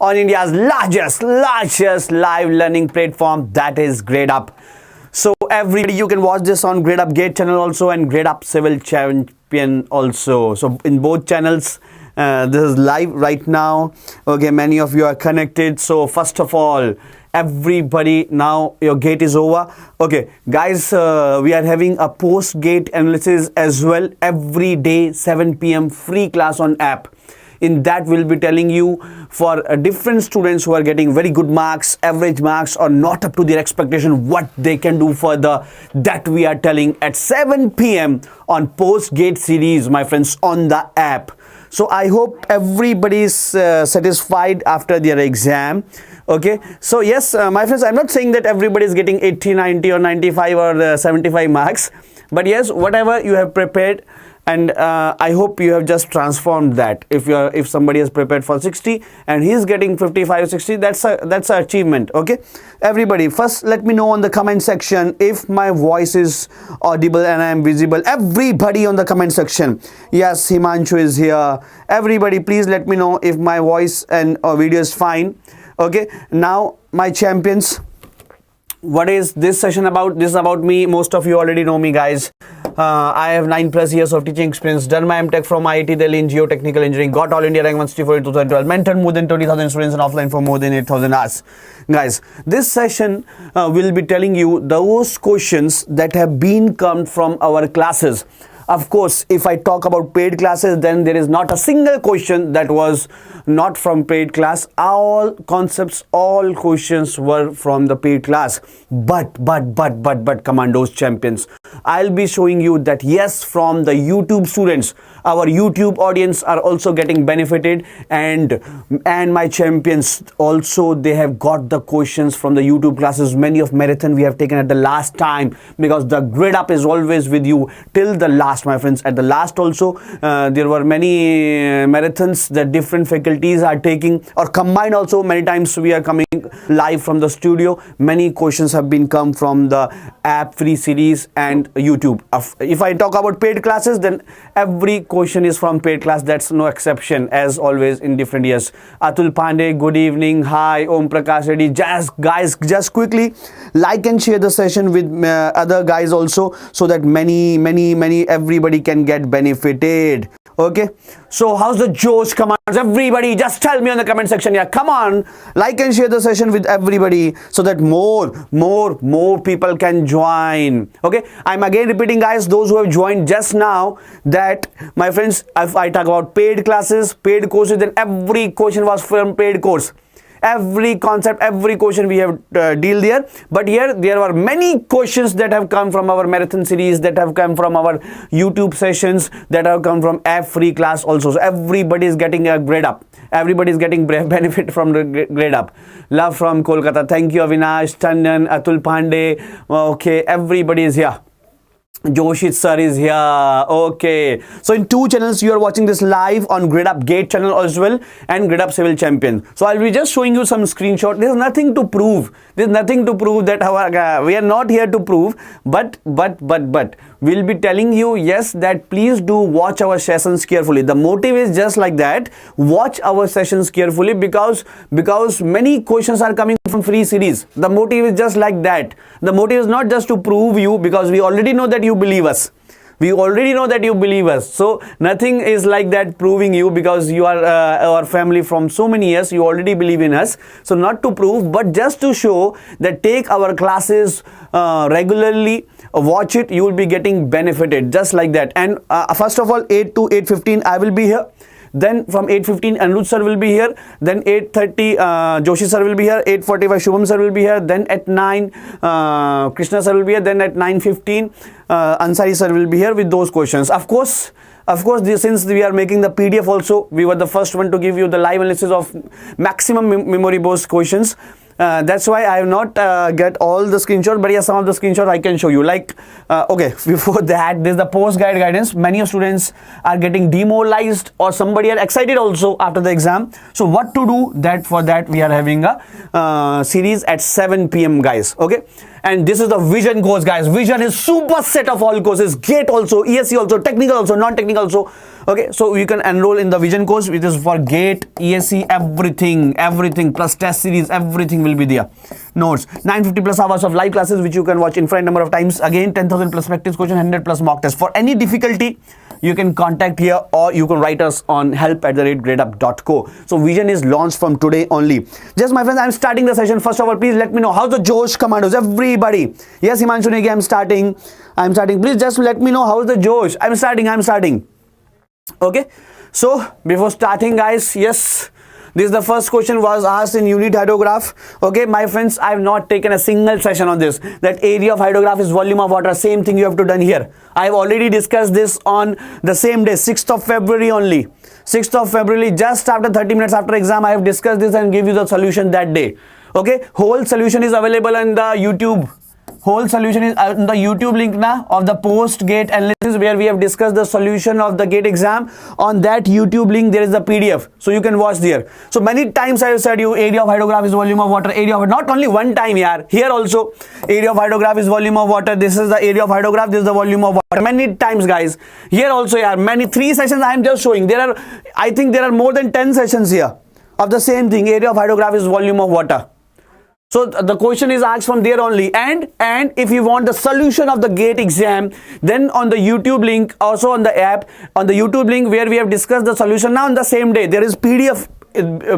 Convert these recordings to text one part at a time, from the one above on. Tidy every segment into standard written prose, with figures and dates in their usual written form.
on India's largest live learning platform, that is Gradeup. So everybody, you can watch this on Gradeup Gate channel also and Gradeup Civil Champion also. So in both channels, this is live right now. Okay, many of you are connected. So first of all, everybody, now your gate is over. Okay guys, we are having a post gate analysis as well every day 7 p.m. free class on app. In that we'll be telling you for different students who are getting very good marks, average marks, or not up to their expectation, what they can do further. That we are telling at 7 p.m. on post gate series, my friends, on the app. So I hope everybody is satisfied after their exam. Okay, so yes, my friends, I'm not saying that everybody is getting 80, 90 or 95 or 75 marks, but yes, whatever you have prepared, and I hope you have just transformed that. If somebody is prepared for 60 and he's getting 55 or 60, that's an achievement. Okay, everybody, first let me know on the comment section if my voice is audible and I am visible. Everybody on the comment section. Yes, Himanshu is here. Everybody, please let me know if my voice and video is fine. Okay, now my champions, what is this session about? This is about me. Most of you already know me, guys. I have 9+ years of teaching experience, done my MTech from IIT Delhi in Geotechnical Engineering, got All India Rank 164 in 2012, mentored more than 20,000 students and offline for more than 8,000 hours. Guys, this session will be telling you those questions that have been come from our classes. Of course, if I talk about paid classes, then there is not a single question that was not from paid class. All concepts, all questions were from the paid class. But commandos, champions, I'll be showing you that yes, from the YouTube students, our YouTube audience are also getting benefited, and my champions also, they have got the questions from the YouTube classes. Many of marathon we have taken at the last time, because the Gradeup is always with you till the last, my friends. At the last also, there were many marathons that different faculties are taking, or combined also. Many times we are coming live from the studio. Many questions have been come from the app free series and YouTube. If I talk about paid classes, then every question is from paid class. That's no exception, as always in different years. Atul Pandey, good evening. Hi, Om Prakash Reddy. Guys, just quickly like and share the session with other guys also, so that many everybody can get benefited. Okay, so how's the Josh commands? Everybody just tell me on the comment section. Yeah, come on, like and share the session with everybody, so that more people can join. Okay, I'm again repeating, guys, those who have joined just now, that my friends, if I talk about paid classes, paid courses, then every question was from paid course. Every concept, every question we have deal there. But here there are many questions that have come from our marathon series, that have come from our YouTube sessions, that have come from app free class also. So everybody is getting a Gradeup. Everybody is getting benefit from the Gradeup. Love from Kolkata. Thank you, Avinash, Tandan, Atul Pandey. Okay, everybody is here. Joshit sir is here. Okay, so in two channels you are watching this live, on Gradeup Gate channel as well and Gradeup Civil Champion. So I'll be just showing you some screenshot. There's nothing to prove. There's nothing to prove that we are not here to prove, but we'll be telling you, yes, that please do watch our sessions carefully. The motive is just like that. Watch our sessions carefully, because many questions are coming from free series. The motive is just like that. The motive is not just to prove you, because we already know that you believe us. We already know that you believe us. So nothing is like that proving you, because you are our family from so many years. You already believe in us. So not to prove, but just to show that take our classes regularly, watch it, you will be getting benefited just like that. And first of all, 8 to 8:15 I will be here. Then from 8:15 Anuj sir will be here. Then 8:30 Joshi sir will be here. 8:45 Shubham sir will be here. Then at 9 Krishna sir will be here. Then at 9:15 Ansari sir will be here with those questions. Of course, since we are making the PDF also, we were the first one to give you the live analysis of maximum memory boast questions. That's why I have not get all the screenshots, but yeah, some of the screenshots I can show you. Like okay, before that, there's the post guidance. Many of students are getting demoralized, or somebody are excited also after the exam. So what to do? For that we are having a series at 7 p.m. guys. Okay, and this is the vision course, guys. Vision is super set of all courses, GATE also, ESE also, technical also, non-technical also. Okay, so you can enroll in the vision course, which is for GATE, ESE, everything plus test series, everything will be there. Notes, 950 plus hours of live classes which you can watch infinite number of times. Again, 10,000 plus practice question, 100 plus mock test. For any difficulty, you can contact here, or you can write us on help@gradeup.co. So vision is launched from today only. Just my friends, I'm starting the session. First of all, please let me know how's the Josh commandos, everybody. Yes, Himanshu Negi, I'm starting. Please just let me know how's the Josh. I'm starting. Okay, so before starting, guys, yes, this is the first question was asked in unit hydrograph. Okay, my friends, I have not taken a single session on this. That area of hydrograph is volume of water. Same thing you have to done here. I have already discussed this on the same day, 6th of February only. 6th of February, just after 30 minutes after exam, I have discussed this and give you the solution that day. Okay, whole solution is available on the YouTube. Whole solution is on the YouTube link now of the post GATE analysis, where we have discussed the solution of the GATE exam. On that YouTube link there is the PDF, so you can watch there. So many times I have said you area of hydrograph is volume of water, area of, not only one time, yaar. Here also area of hydrograph is volume of water. This is the area of hydrograph, this is the volume of water. Many times, guys. Here also, yaar, 3 sessions I am just showing. I think there are more than 10 sessions here of the same thing. Area of hydrograph is volume of water. So the question is asked from there only. And if you want the solution of the GATE exam, then on the YouTube link, also on the app, on the YouTube link where we have discussed the solution now on the same day, there is PDF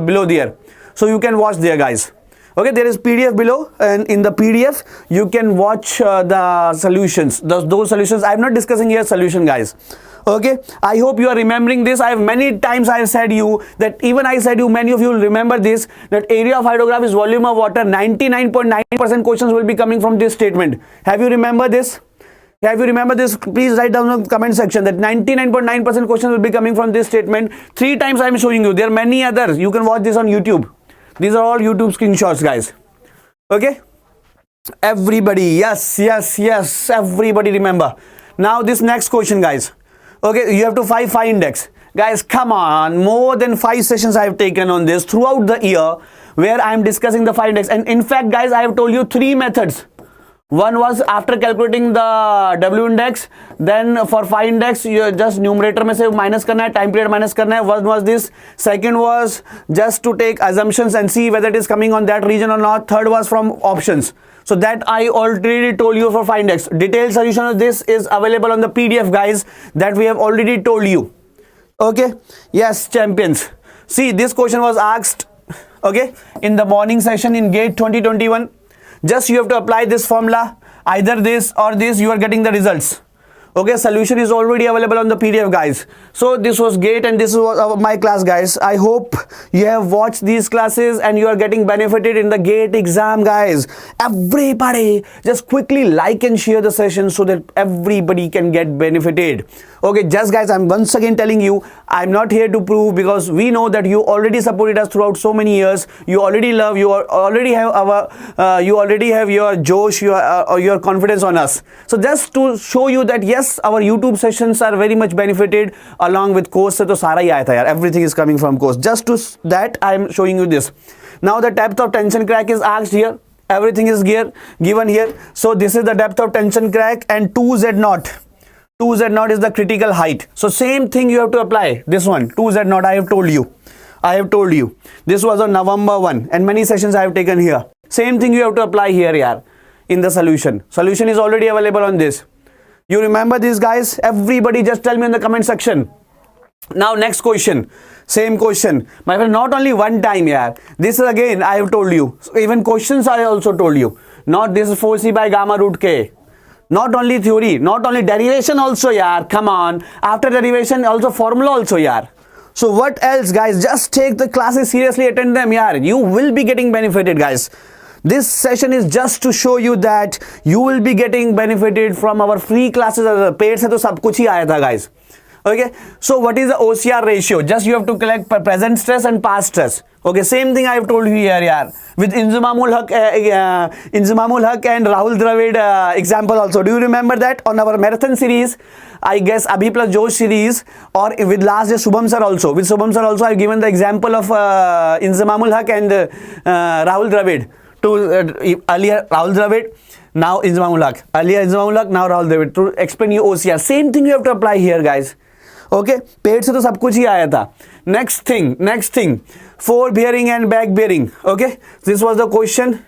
below there. So you can watch there, guys. Okay, there is PDF below, and in the PDF you can watch the solutions. Those solutions, I am not discussing here solution, guys. Okay, I hope you are remembering this. I have many times I have said you that, even I said you, many of you will remember this, that area of hydrograph is volume of water. 99.9% questions will be coming from this statement. Have you remember this? Have you remember this? Please write down in the comment section that 99.9% questions will be coming from this statement. 3 times I am showing you. There are many others. You can watch this on YouTube. These are all YouTube screenshots, guys. Okay, everybody, yes, everybody remember. Now this next question, guys. Okay, you have to find phi index. Guys, come on, more than 5 sessions I have taken on this throughout the year, where I am discussing the phi index. And in fact, guys, I have told you 3 methods. One was after calculating the W index, then for phi index, you just numerator में से minus करना है, time period minus करना है. One was this. Second was just to take assumptions and see whether it is coming on that region or not. Third was from options. So that I already told you for phi index. Detailed solution of this is available on the PDF, guys, that we have already told you. Okay, yes, champions. See, this question was asked, okay, in the morning session in GATE 2021. Just you have to apply this formula, either this or this, you are getting the results. Okay, solution is already available on the PDF, guys. So this was GATE and this was my class, guys. I hope you have watched these classes and you are getting benefited in the GATE exam, guys. Everybody just quickly like and share the session so that everybody can get benefited. Okay, just guys, I'm once again telling you, I'm not here to prove, because we know that you already supported us throughout so many years. You already love, you already have your Josh, your confidence on us. So just to show you that yes, our YouTube sessions are very much benefited along with course. Se to sara hi aaya tha yaar. Everything is coming from course. Just to that I am showing you this. Now the depth of tension crack is asked here. Everything is given here. So this is the depth of tension crack and 2Z0. 2Z0 is the critical height. So same thing you have to apply. This one, 2Z0, I have told you. This was on November 1 and many sessions I have taken here. Same thing you have to apply here, yaar, in the solution. Solution is already available on this. You remember this, guys? Everybody just tell me in the comment section. Now next question. Same question. My friend, not only one time, yaar. This is again, I have told you. So even questions I also told you. Not this 4C by gamma root K. Not only theory, not only derivation also, yaar. Come on. After derivation, also formula also, yaar. So what else, guys? Just take the classes seriously, attend them, yaar. You will be getting benefited, guys. This session is just to show you that you will be getting benefited from our free classes. Paid se to sab kuch hi aaya tha, guys. Okay, so what is the OCR ratio? Just you have to collect present stress and past stress. Okay, same thing I have told you here, yaar. With Inzamamul Haq and Rahul Dravid example also. Do you remember that on our marathon series? I guess Abhi plus Josh series, or with last day Shubham sir also. With Shubham sir also, I have given the example of Inzamamul Haq and Rahul Dravid. earlier Rahul Dravid, now Inzamam Ulaq. Earlier Inzamam Ulaq, now Rahul Dravid. To explain you OCR. Same thing you have to apply here, guys. Okay, पेट से तो सब कुछ ही आया था. Next thing, fore bearing and back bearing. Okay, this was the question.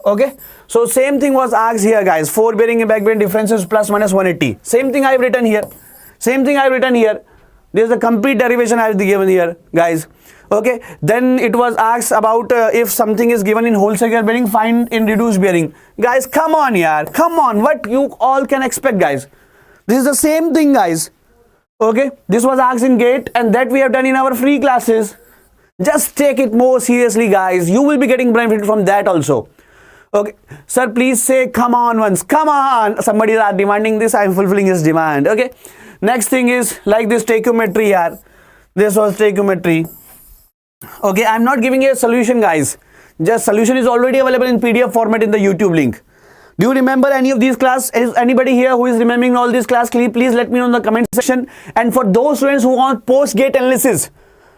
Okay, so same thing was asked here, guys. Fore bearing and back bearing differences plus minus 180. Same thing I have written here. This is the complete derivation I have given here, guys. Okay, then it was asked about if something is given in whole circular bearing, find in reduced bearing. Guys, come on, yaar. Come on. What you all can expect, guys? This is the same thing, guys. Okay, this was asked in GATE, and that we have done in our free classes. Just take it more seriously, guys. You will be getting benefit from that also. Okay, sir, please say come on once. Come on. Somebody is demanding this. I am fulfilling his demand. Okay, next thing is like this tachometry here. This was tachometry. Okay, I am not giving a solution, guys. Just solution is already available in PDF format in the YouTube link. Do you remember any of these class? Is anybody here who is remembering all these class? Please let me know in the comment section. And for those students who want post-gate analysis,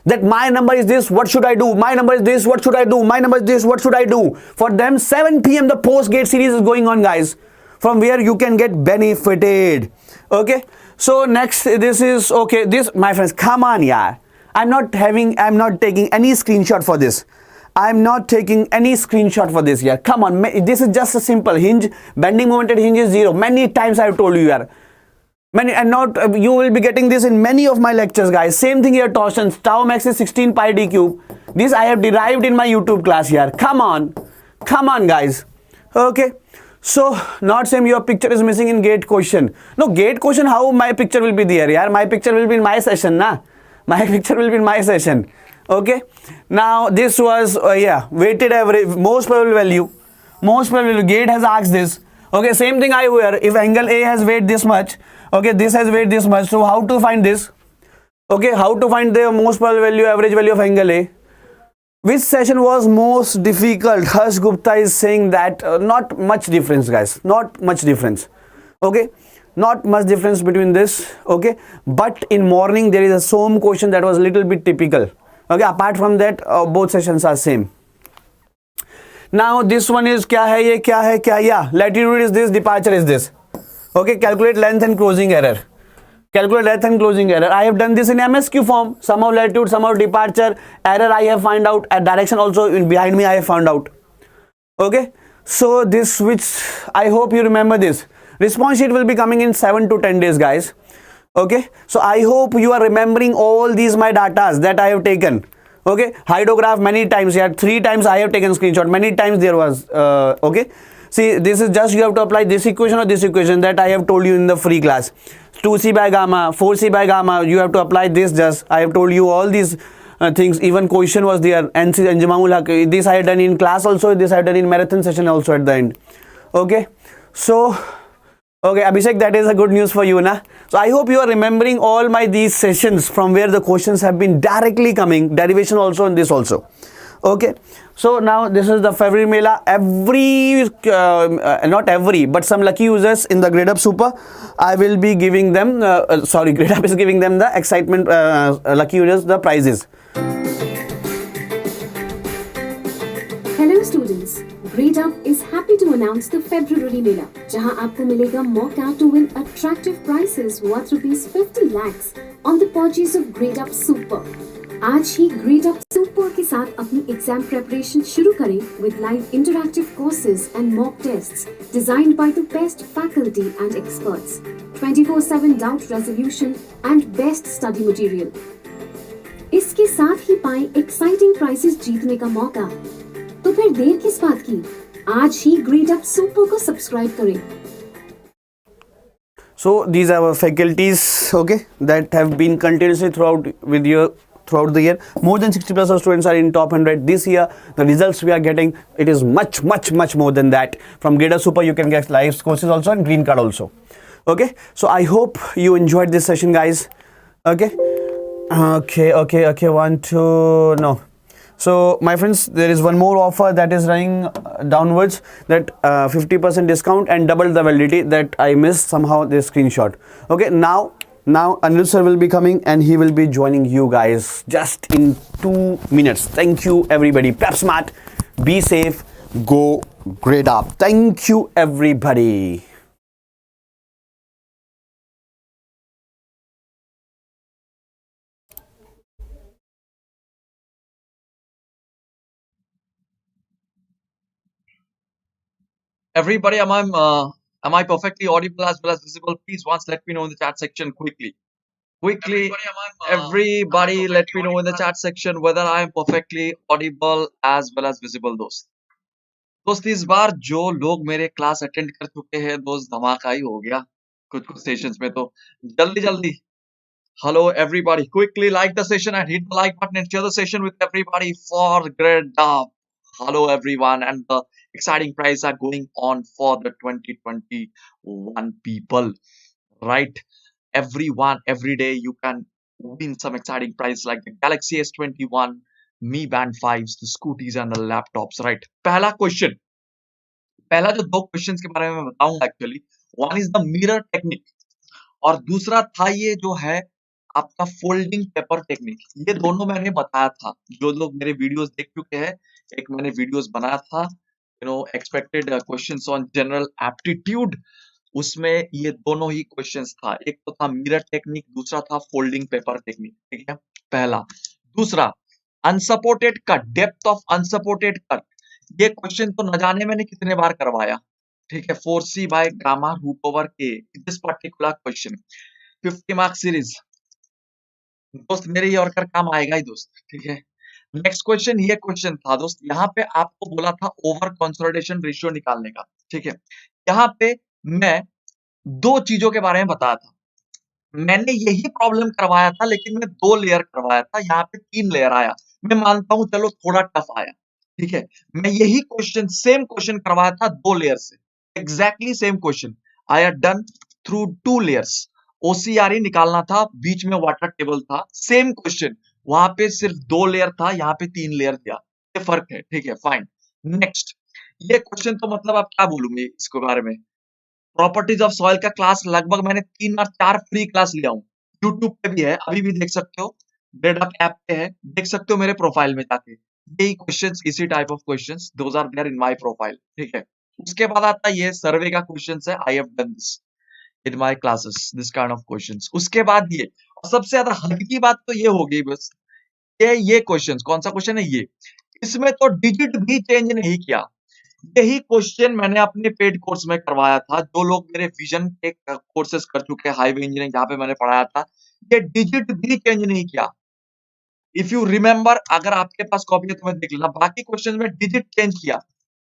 that my number is this, what should I do? My number is this, what should I do? My number is this, what should I do? For them, 7 p.m. the post-gate series is going on, guys, from where you can get benefited. Okay, so next, this is, okay, this, my friends, come on, yeah. I'm not taking any screenshot for this. I'm not taking any screenshot for this here. Come on, this is just a simple hinge. Bending moment at hinge is 0. Many times I have told you here. You will be getting this in many of my lectures, guys. Same thing here, torsions. Tau max is 16 pi d cube. This I have derived in my YouTube class here. Come on, guys. Okay. So, not same, your picture is missing in GATE question. No, GATE question, how my picture will be there, yaar? My picture will be in my session, na? My picture will be in my session. Okay, now this was weighted average, most probable value. GATE has asked this. Okay, same thing I wear. If angle A has weight this much, okay, this has weight this much. So how to find this? Okay, how to find the most probable value, average value of angle A? Which session was most difficult? Harsh Gupta is saying that not much difference, guys. Not much difference. Okay, not much difference between this. Okay, but in morning there is a SOM question that was a little bit typical. Okay, apart from that, both sessions are same. Now this one is yeah, latitude is this, departure is this. Okay, calculate length and closing error. I have done this in MSQ form. Sum of latitude, sum of departure, error I have found out, a direction also in behind me I have found out. Okay, so this, which I hope you remember this. Response sheet will be coming in 7 to 10 days, guys. Okay, so I hope you are remembering all these my datas that I have taken. Okay, hydrograph many times, 3 times I have taken screenshot, many times there was. Okay, see, this is just you have to apply this equation or this equation that I have told you in the free class. 2c by gamma, 4c by gamma, you have to apply this. Just I have told you all these things. Even question was there. NC Anjamamul, this I have done in class also, this I have done in marathon session also at the end. Okay, so okay, Abhishek, that is a good news for you, na? So I hope you are remembering all my these sessions from where the questions have been directly coming, derivation also and this also. Okay, so now this is the February Mela. Not every, but some lucky users in the Gradeup Super, I will be giving them, Gradeup is giving them the excitement, lucky users, the prizes. Hello students, Gradeup is happy to announce the February Mela, जहां आपको मिलेगा मौका to win attractive prizes worth ₹50 lakhs on the purchase of Gradeup Super. आज ही Gradeup Super के साथ अपनी exam preparation शुरू करें with live interactive courses and mock tests designed by the best faculty and experts, 24/7 doubt resolution and best study material. इसके साथ ही पाएं exciting prizes जीतने का मौका। तो फिर देर किस बात की? आज ही Gradeup Super को सब्सक्राइब करें। So these are our faculties, okay, that have been continuously throughout the year. More than 60+ of students are in top 100 this year. The results we are getting, it is much more than that. From Gradeup Super you can get live courses also and green card also. Okay, so I hope you enjoyed this session, guys. Okay, one, two, no. So my friends, there is one more offer that is running downwards, that 50% discount and double the validity that I missed somehow this screenshot. Okay, now Anil sir will be coming and he will be joining you guys just in 2 minutes. Thank you everybody. Prep smart, be safe, go grade up. Thank you, everybody. Everybody, am I perfectly audible as well as visible? Please once let me know in the chat section quickly. Quickly, everybody, let me know in the chat section whether I am perfectly audible as well as visible, दोस्त इस बार जो लोग मेरे class attend कर चुके हैं दोस्त धमाका ही हो गया कुछ कुछ सेशंस में तो जल्दी जल्दी hello everybody, quickly like the session and hit the like button and share the session with everybody for Gradeup. Hello everyone, and the exciting prizes are going on for the 2021 people, right? Everyone, every day you can win some exciting prizes like the Galaxy S21, Mi Band 5s, the scooties and the laptops, right? पहला जो दो questions के बारे में मैं बताऊंगा actually, one is the mirror technique और दूसरा था ये जो है आपका फोल्डिंग पेपर टेक्निक। ये दोनों मैंने बताया था, जो लोग मेरे वीडियोस देख चुके हैं, एक मैंने वीडियोस बनाया था expected questions on general aptitude, उसमें ये दोनों ही क्वेश्चंस था। एक तो था मिरर टेक्निक, दूसरा था फोल्डिंग पेपर टेक्निक, ठीक है पहला। दूसरा, unsupported cut, depth of unsupported cut, ये क्वेश्चन तो न जाने मैंने कितने बार करवाया, ठीक है। 4c by gamma root over k, this particular question 50 marks series दोस्त मेरे ये और कर काम आएगा ही दोस्त, ठीक है। नेक्स्ट क्वेश्चन, ये क्वेश्चन था दोस्त, यहाँ पे आपको बोला था ओवर कंसोलिडेशन रेशियो निकालने का, ठीक है। यहाँ पे मैं दो चीजों के बारे में बताया था, मैंने यही प्रॉब्लम करवाया था लेकिन मैं 2 लेयर करवाया था, यहाँ पे 3 लेयर आया। मैं मानता हूं चलो थोड़ा टफ आया, ठीक है। मैं यही क्वेश्चन, सेम क्वेश्चन करवाया था 2 लेयर से, exactly same question I had done through 2 layers. ओसीआरई निकालना था, बीच में वाटर टेबल था, सेम क्वेश्चन, वहां पे सिर्फ 2 लेयर था, यहाँ पे 3 लेयर दिया, ये फर्क है, ठीक है फाइन। नेक्स्ट, ये क्वेश्चन तो मतलब आप क्या बोलूंगे इसके बारे में, प्रॉपर्टीज ऑफ सॉइल का क्लास लगभग मैंने 3 और 4 फ्री क्लास लिया हूं, यूट्यूब पे भी है, अभी भी देख सकते हो, ग्रेडअप ऐप पे है, देख सकते हो मेरे प्रोफाइल में जाके, यही क्वेश्चंस, इसी type of questions, those are there in my profile, ठीक है। उसके बाद आता है ये सर्वे का क्वेश्चंस है, आई have done this in my classes, this kind of questions. उसके बाद ये, और सबसे ज्यादा हद की बात तो ये हो गई बस, ये क्वेश्चंस, कौन सा क्वेश्चन है ये, इसमें तो डिजिट भी चेंज नहीं किया। यही क्वेश्चन मैंने अपने पेड कोर्स में करवाया था, जो लोग मेरे विजन के कोर्सेज कर चुके हैं, हाईवे इंजीनियरिंग जहां पे मैंने पढ़ाया था, ये डिजिट भी चेंज नहीं किया। इफ यू रिमेंबर, अगर आपके पास कॉपी है तो मैं देख लेना, बाकी क्वेश्चन में डिजिट चेंज किया,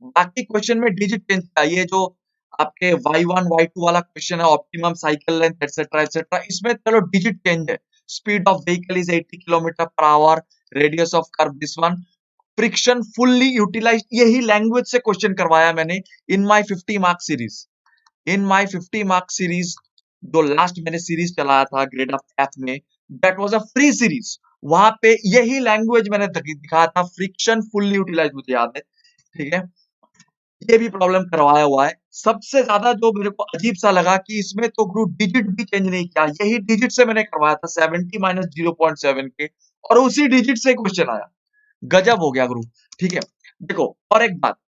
बाकी क्वेश्चन में डिजिट चेंज किया। ये जो आपके y1 y2 वाला क्वेश्चन है, optimum cycle length et cetera et cetera, इसमें चलो डिजिट चेंज है, speed of vehicle is 80 kilometre per hour, radius of curve this one, friction fully utilise, यही लैंग्वेज से क्वेश्चन करवाया मैंने in my 50 mark series. In my 50 mark series, जो last मैंने series चलाया था ग्रेडअप ऐप में, that was a free series, वहां पे यही लैंग्वेज मैंने दिखाया था, फ्रिक्शन फुल्ली यूटिलाइज, मुझे याद है, ठीक है। ये भी प्रॉब्लम करवाया हुआ है। सबसे ज्यादा जो मेरे को अजीब सा लगा कि इसमें तो गुरु डिजिट भी चेंज नहीं किया, यही डिजिट से मैंने करवाया था 70 माइनस 0.7 के, और उसी डिजिट से क्वेश्चन आया, गजब हो गया गुरु, ठीक है। देखो और एक बात,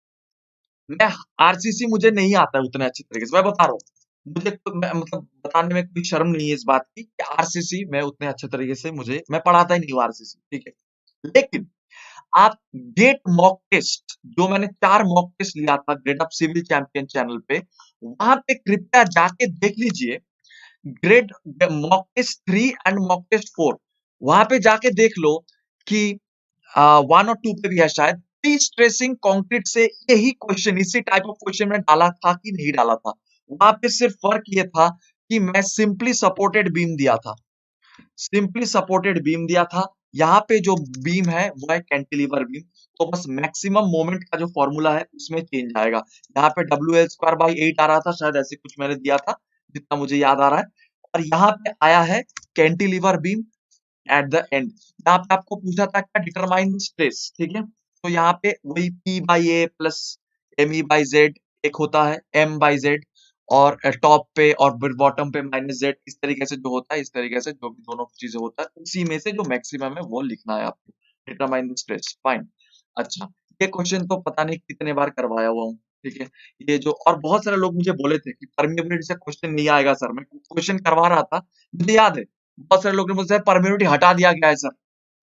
मैं आरसीसी मुझे नहीं आता है उतने अच्छे तरीके से, मैं बता रहा हूँ, मुझे तो मतलब बताने में कोई शर्म नहीं है इस बात की कि आरसीसी मैं उतने अच्छे तरीके से, मैं पढ़ाता ही नहीं हूँ आरसीसी, ठीक है। लेकिन आप गेट मॉक टेस्ट, जो मैंने 4 मॉक टेस्ट लिया था ग्रेडअप सिविल चैंपियन चैनल पे, वहां पे कृपया जाके देख लीजिए, grade mock test 3 and mock test 4, वहां पे जाके देख लो कि 1 और 2 पे भी है शायद, प्री स्ट्रेसिंग कंक्रीट से यही क्वेश्चन, इसी टाइप ऑफ क्वेश्चन में डाला था कि नहीं डाला था। वहां पे सिर्फ फर्क ये था कि मैं सिंपली सपोर्टेड बीम दिया था, सिंपली सपोर्टेड बीम दिया था, यहाँ पे जो बीम है वो है कैंटिलीवर बीम, तो बस मैक्सिमम मोमेंट का जो फॉर्मूला है उसमें चेंज आएगा। यहाँ पे WL²/8 आ रहा था, शायद ऐसे कुछ मैंने दिया था जितना मुझे याद आ रहा है, और यहाँ पे आया है cantilever beam at the end. यहाँ पे आपको पूछा था क्या, डिटरमाइन स्ट्रेस, ठीक है। तो यहाँ पे वही P/A प्लस ME/Z एक होता है, M/Z, और टॉप पे और बॉटम पे -Z, इस तरीके से जो होता है, इस तरीके से जो भी दोनों चीजें होता है, उसी में से जो मैक्सिमम है वो लिखना है आपको, डिटरमाइन द स्ट्रेस, फाइन। अच्छा, ये क्वेश्चन तो पता नहीं कितने बार करवाया हुआ हूँ, ठीक है। ये जो और बहुत सारे लोग मुझे बोले थे कि परमेबिलिटी से क्वेश्चन नहीं आएगा सर, मैं क्वेश्चन करवा रहा था, मुझे याद है बहुत सारे लोग ने मुझसे परमेबिलिटी हटा दिया गया है सर,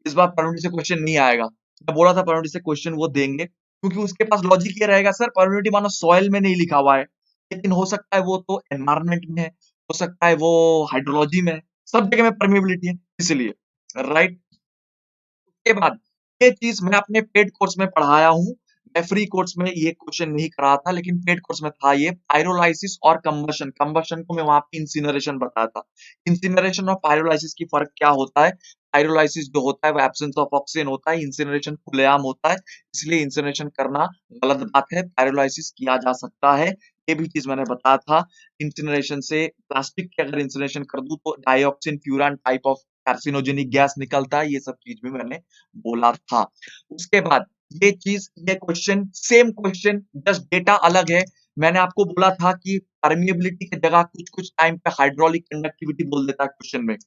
इस बार परमेबिलिटी से क्वेश्चन नहीं आएगा। मैं बोला था परमेबिलिटी से क्वेश्चन वो देंगे, क्योंकि उसके पास लॉजिक ये रहेगा सर, परमेबिलिटी मानो सॉइल में नहीं लिखा हुआ है, लेकिन हो सकता है वो तो एनवायरमेंट में है, हो सकता है वो हाइड्रोलॉजी में है, सब जगह में परमेबिलिटी है, इसलिए राइट। के बाद ये चीज मैं अपने पेड कोर्स में पढ़ाया हूँ। मैं फ्री कोर्स में ये क्वेश्चन नहीं करा था, लेकिन पेड कोर्स में था ये पायरोलाइसिस और कंबशन। कंबशन को मैं वहां पे इंसिनरेशन बताया था। इंसिनरेशन और पायरोलाइसिस की फर्क क्या होता है? पायरोलाइसिस जो होता है वो एब्सेंस ऑफ ऑक्सीजन होता है, इंसिनरेशन खुलेआम होता है, इसलिए इंसिनरेशन करना गलत बात है। पायरोलाइसिस किया जा सकता है, ये भी चीज मैंने बताया था। इंसिनरेशन से प्लास्टिक के अगर इंसिनरेशन कर दूं तो dioxin furan type of carcinogenic gas निकलता है, ये सब चीज भी मैंने बोला था। उसके बाद ये चीज, ये question same question, just data अलग है। मैंने आपको बोला था कि परमिएबिलिटी की जगह कुछ कुछ टाइम पे हाइड्रोलिक कंडक्टिविटी बोल देता है क्वेश्चन में।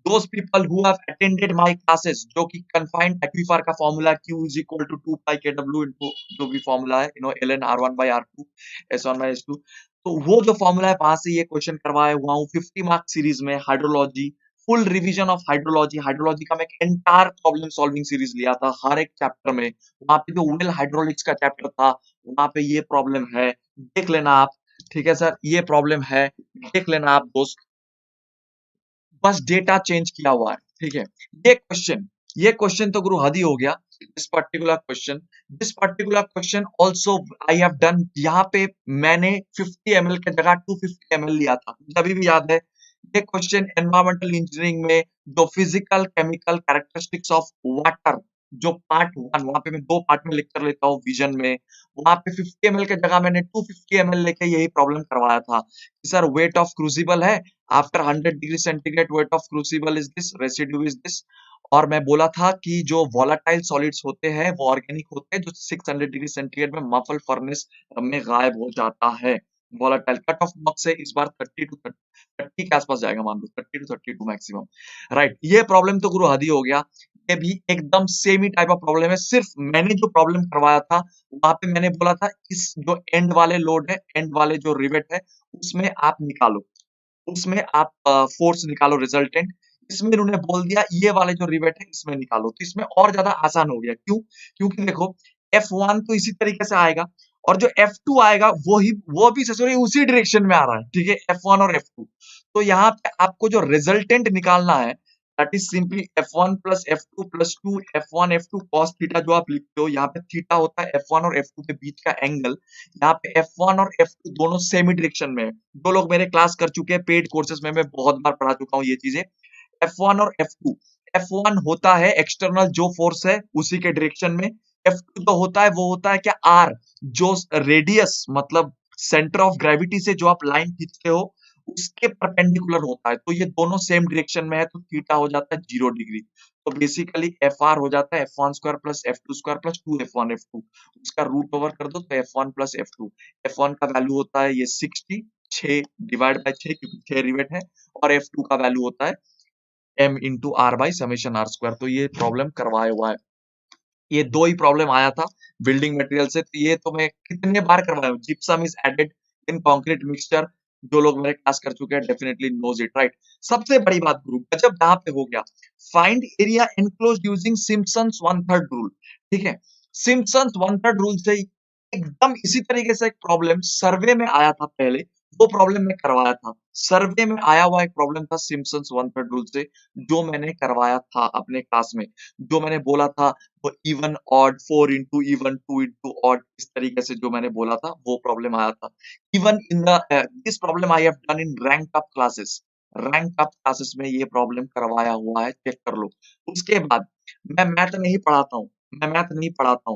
those people who have attended my classes, जो कि confined aquifer का formula Q is equal to 2 pi kW into जो भी फॉर्मूला है, ln R1 by R2 S1 by S2, तो वो जो फॉर्मूला है वहां से ये क्वेश्चन करवाया हुआ हूँ 50 मार्क सीरीज में। Hydrology, full revision of hydrology, hydrology का मैं एक एंटायर प्रॉब्लम सॉल्विंग सीरीज लिया था हर एक चैप्टर में। वहां पे जो वेल हाइड्रोलिक्स का चैप्टर था, वहां पे ये प्रॉब्लम है, देख लेना आप। ठीक है सर, ये प्रॉब्लम है, देख लेना आप दोस्त, बस डेटा चेंज किया हुआ है। ठीक है, ये क्वेश्चन तो गुरु हद ही हो गया। This particular question also I have done. यहाँ पे मैंने 50 ml के जगह 250 ml लिया था, तभी भी याद है। ये क्वेश्चन एनवायरमेंटल इंजीनियरिंग में जो physical chemical characteristics of water, जो पार्ट 1, वहां पे मैं 2 पार्ट में लेक्चर लेता हूँ विजन में, वहां पे 50 ml के जगह मैंने 250 ml लेके यही प्रॉब्लम करवाया था। सर वेट ऑफ क्रूसिबल है, after 100 degree centigrade weight of crucible is this, residue is this. और मैं बोला था कि जो वोलाटाइल सॉलिड्स होते हैं वो ऑर्गेनिक होते हैं, जो 600 डिग्री सेंटीग्रेड में मफल फर्नेस में गायब हो जाता है। वोलाटाइल कट ऑफ मार्क्स है इस बार 30 के आसपास जाएगा, मान लो 30 to 32 मैक्सिमम। राइट, ये प्रॉब्लम तो गुरु हद ही हो गया। ये भी एकदम same he type of problem है, सिर्फ मैंने जो प्रॉब्लम करवाया था वहां पे मैंने बोला था इस जो एंड वाले लोड है, एंड वाले जो रिवेट है, उसमें आप निकालो, उसमें आप फोर्स निकालो रिजल्टेंट। इसमें इन्होंने बोल दिया ये वाले जो रिवेट है इसमें निकालो, तो इसमें और ज्यादा आसान हो गया। क्यों? क्योंकि देखो F1 तो इसी तरीके से आएगा, और जो F2 आएगा वो भी ससुरी उसी डायरेक्शन में आ रहा है। ठीक है, F1 और F2, तो यहाँ पे आपको जो रिजल्टेंट निकालना है, that is simply F1 plus F2 plus 2 F1 F2 cos theta, जो आप लिखते हो यहाँ पे थीटा होता है F1 और F2 के बीच का एंगल। यहाँ पे F1 और F2 दोनों सेमी डायरेक्शन में है। जो लोग मेरे क्लास कर चुके हैं पेड कोर्सेज में, मैं बहुत बार पढ़ा चुका हूँ ये चीजें। F1 और F2, F1 होता है एक्सटर्नल जो फोर्स है उसी के डायरेक्शन में, F2 जो होता है वो होता है क्या, R, जो रेडियस मतलब सेंटर ऑफ ग्रेविटी से जो आप लाइन खींचते हो उसके परपेंडिकुलर होता है। तो ये दोनों सेम डायरेक्शन में है, तो थीटा हो जाता है 0 डिग्री। तो बेसिकली FR हो जाता है F1 square plus F2 square plus 2F1 F2, उसका रूट ओवर कर दो तो F1 प्लस F2। F1 का वैल्यू होता है ये 60, 6 डिवाइड बाय 6 क्योंकि 6 रिवेट है, और F2 का वैल्यू होता है M into R by summation R square. तो ये प्रॉब्लम करवाया हुआ है। ये दो ही प्रॉब्लम आया था बिल्डिंग मटेरियल से, तो ये तो मैं कितने बार करवाया हूँ। Gypsum is added in concrete mixture, जो लोग मेरे क्लास कर चुके हैं डेफिनेटली नोज इट, राइट। सबसे बड़ी बात ग्रुप गजब यहाँ पे हो गया, find area enclosed using Simpson's 1/3 rule. ठीक है, सिम्पसन्स 1/3 रूल से एकदम इसी तरीके से एक प्रॉब्लम सर्वे में आया था पहले, वो प्रॉब्लम मैं करवाया था। सर्वे में आया हुआ एक प्रॉब्लम था सिम्पसन्स 1/3 रूल से, जो मैंने करवाया था अपने क्लास में। जो मैंने बोला था वो even odd 4 into even 2 into odd, इस तरीके से जो मैंने बोला था वो प्रॉब्लम आया था। Even in the this problem I have done in rank up classes, rank up classes में ये प्रॉब्लम करवाया हुआ है, चेक कर लो। उसके बाद मैं मैथ नहीं पढ़ाता हूँ,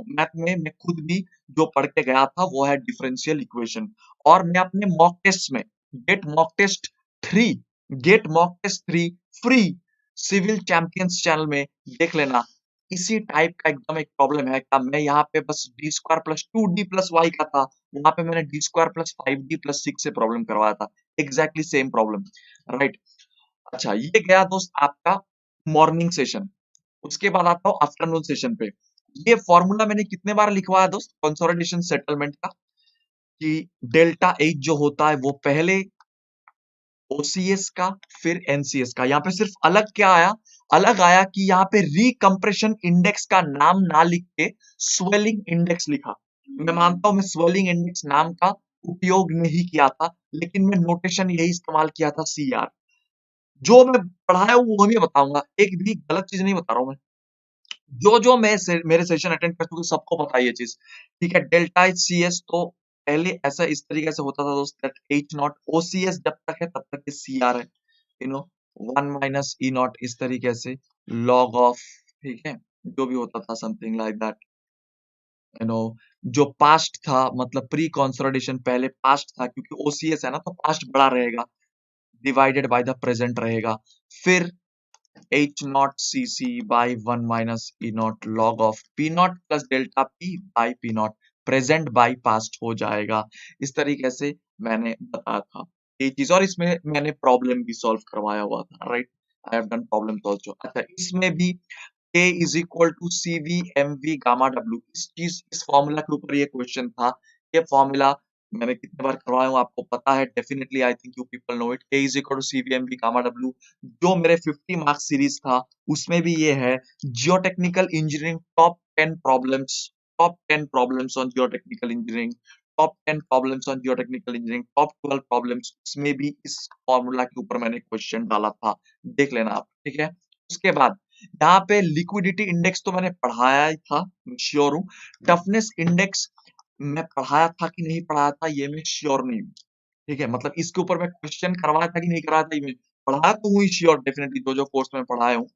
मैथ में मैं खुद भी जो पढ़ के गया था वो है डिफरेंशियल इक्वेशन। और मैं अपने मॉक टेस्ट में GATE mock test 3 free civil champions channel में देख लेना। इसी टाइप का एकदम एक प्रॉब्लम है का, मैं यहाँ पे बस D square plus 2d plus Y का था, वहां पे मैंने D square plus 5d plus 6 से प्रॉब्लम करवाया था, एग्जैक्टली सेम प्रॉब्लम, राइट। अच्छा, ये गया दोस्त आपका मॉर्निंग सेशन। उसके बाद आता हूँ आफ्टरनून सेशन पे। ये फॉर्मूला मैंने कितने बार लिखवाया दोस्त कंसोलिडेशन सेटलमेंट का, कि डेल्टा एच जो होता है वो पहले ओसीएस का फिर एनसीएस का। यहाँ पे सिर्फ अलग क्या आया, अलग आया कि यहाँ पे रिकम्प्रेशन इंडेक्स का नाम ना लिख के स्वेलिंग इंडेक्स लिखा। मैं मानता हूं मैं स्वेलिंग इंडेक्स नाम का उपयोग नहीं किया था, लेकिन मैं नोटेशन यही इस्तेमाल किया था सीआर। जो मैं पढ़ाया हूं वो मैं बताऊंगा, एक भी गलत चीज नहीं बता रहा हूं मैं। जो मेरे सेशन अटेंड कर चुके सबको पता है ये चीज, ठीक है। डेल्टा एच सी एस तो पहले ऐसा इस तरीके से होता था दोस्त, दैट एच नॉट ओसीएस जब तक है तब तक ये सी आर है, यू नो, 1 - ई नॉट इस तरीके से लॉग ऑफ, ठीक है, जो भी होता था something like that, you know. जो पास्ट था मतलब प्री कंसोलिडेशन पहले पास्ट था, क्योंकि ओसीएस है ना तो पास्ट बड़ा रहेगा, डिवाइडेड बाय द प्रेजेंट रहेगा। फिर H naught CC by 1 minus E naught log of P naught plus delta P by P naught present by past हो जाएगा। इस तरीके से मैंने बताया था ये चीज, और इसमें मैंने प्रॉब्लम भी सॉल्व करवाया हुआ था, right. I have done problem also. अच्छा, इसमें भी K is equal to C V M V gamma W, इस फॉर्मूला के ऊपर ये क्वेश्चन था। ये फॉर्मूला मैंने कितने बार करवाया हूँ आपको पता है, definitely I think you people know it. K is equal to C V M V gamma W, जो मेरे 50 मार्क्स सीरीज था उसमें भी ये है। Geotechnical engineering top 10 problems on geotechnical engineering, top 10 problems on geotechnical engineering, top 12 problems, इसमें भी इस फॉर्मूला के ऊपर मैंने क्वेश्चन डाला था, देख लेना आप, ठीक है। उसके बाद यहाँ पे लिक्विडिटी इंडेक्स तो मैंने पढ़ाया ही था, श्योर हूँ। टफनेस इंडेक्स मैं पढ़ाया था कि नहीं पढ़ाया था ये मैं श्योर नहीं हूँ, ठीक है। मतलब इसके ऊपर मैं क्वेश्चन करवाया था कि नहीं करवाया था, ये मैं पढ़ाया तो हूँ श्योर डेफिनेटली, जो कोर्स में पढ़ाया हूँ,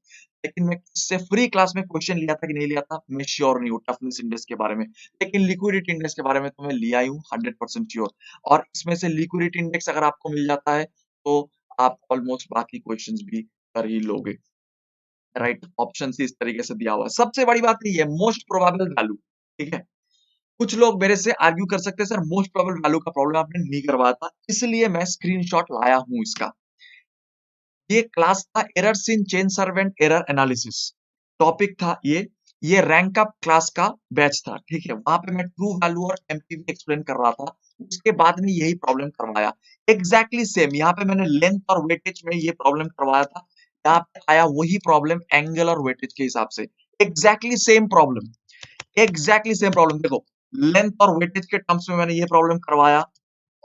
लेकिन मैं इससे फ्री क्लास में क्वेश्चन लिया था कि नहीं लिया था मैं श्योर नहीं हूँ टफनेस इंडेक्स के बारे में। लेकिन लिक्विडिटी इंडेक्स के बारे में तो मैं लिया ही हूँ 100% श्योर। और इसमें से लिक्विडिटी इंडेक्स अगर आपको मिल जाता है तो आप ऑलमोस्ट बाकी क्वेश्चंस भी कर ही लोगे, राइट। ऑप्शन इस तरीके से दिया हुआ है। सबसे बड़ी बात ये है मोस्ट प्रोबेबल वैल्यू, ठीक है। कुछ लोग मेरे से आर्ग्यू कर सकते हैं सर मोस्ट प्रोबेबल वैल्यू का प्रॉब्लम आपने नहीं करवाया था, इसलिए मैं स्क्रीनशॉट लाया हूं इसका। ये क्लास था errors in chain servant error analysis, topic था ये रैंक अप क्लास का बैच था, ठीक है। वहां पे मैं ट्रू वैल्यू और एमपीवी एक्सप्लेन कर रहा था, उसके बाद में यही प्रॉब्लम करवाया एग्जैक्टली सेम। यहाँ पे मैंने लेंथ और वेटेज में ये प्रॉब्लम करवाया था, यहाँ पे आया वही प्रॉब्लम एंगल और वेटेज के हिसाब से, exactly same problem, exactly same problem. देखो लेंथ और वेटेज के टर्म्स में मैंने ये प्रॉब्लम करवाया,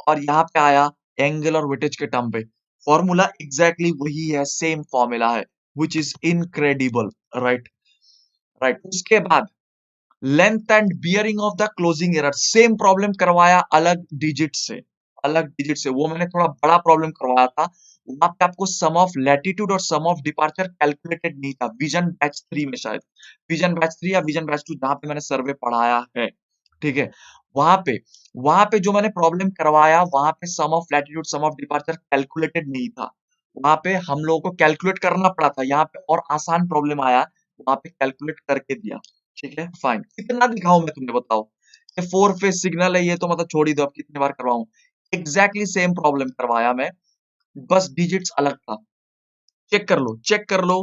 और यहाँ पे आया एंगल और वेटेज के टर्म पे, फॉर्मूला एग्जैक्टली वही है, सेम फॉर्मूला है, which is incredible, right. Right, उसके बाद length and bearing of the closing error, same problem करवाया अलग डिजिट से, अलग डिजिट से, वो मैंने थोड़ा बड़ा प्रॉब्लम करवाया था। वहां पे आपको सम ऑफ लैटिट्यूड और सम ऑफ डिपार्चर कैलकुलेटेड नहीं था, विजन बैच 3 में शायद, विजन बैच 3 या विजन बैच 2 जहां पे मैंने सर्वे पढ़ाया है, ठीक है। वहां पे जो मैंने प्रॉब्लम करवाया वहां पे sum of latitude sum of departure calculated नहीं था, वहां पे हम लोगों को कैलकुलेट करना पड़ा था। यहाँ पे और आसान प्रॉब्लम आया, वहां पे कैलकुलेट करके दिया, ठीक है। फाइन, कितना दिखाऊं मैं तुम्हें बताओ, ये 4 फेज सिग्नल है, ये तो मतलब छोड़ ही दो, अब कितनी बार करवाऊं। एग्जैक्टली सेम प्रॉब्लम करवाया मैं, बस डिजिट्स अलग था। चेक कर लो, चेक कर लो।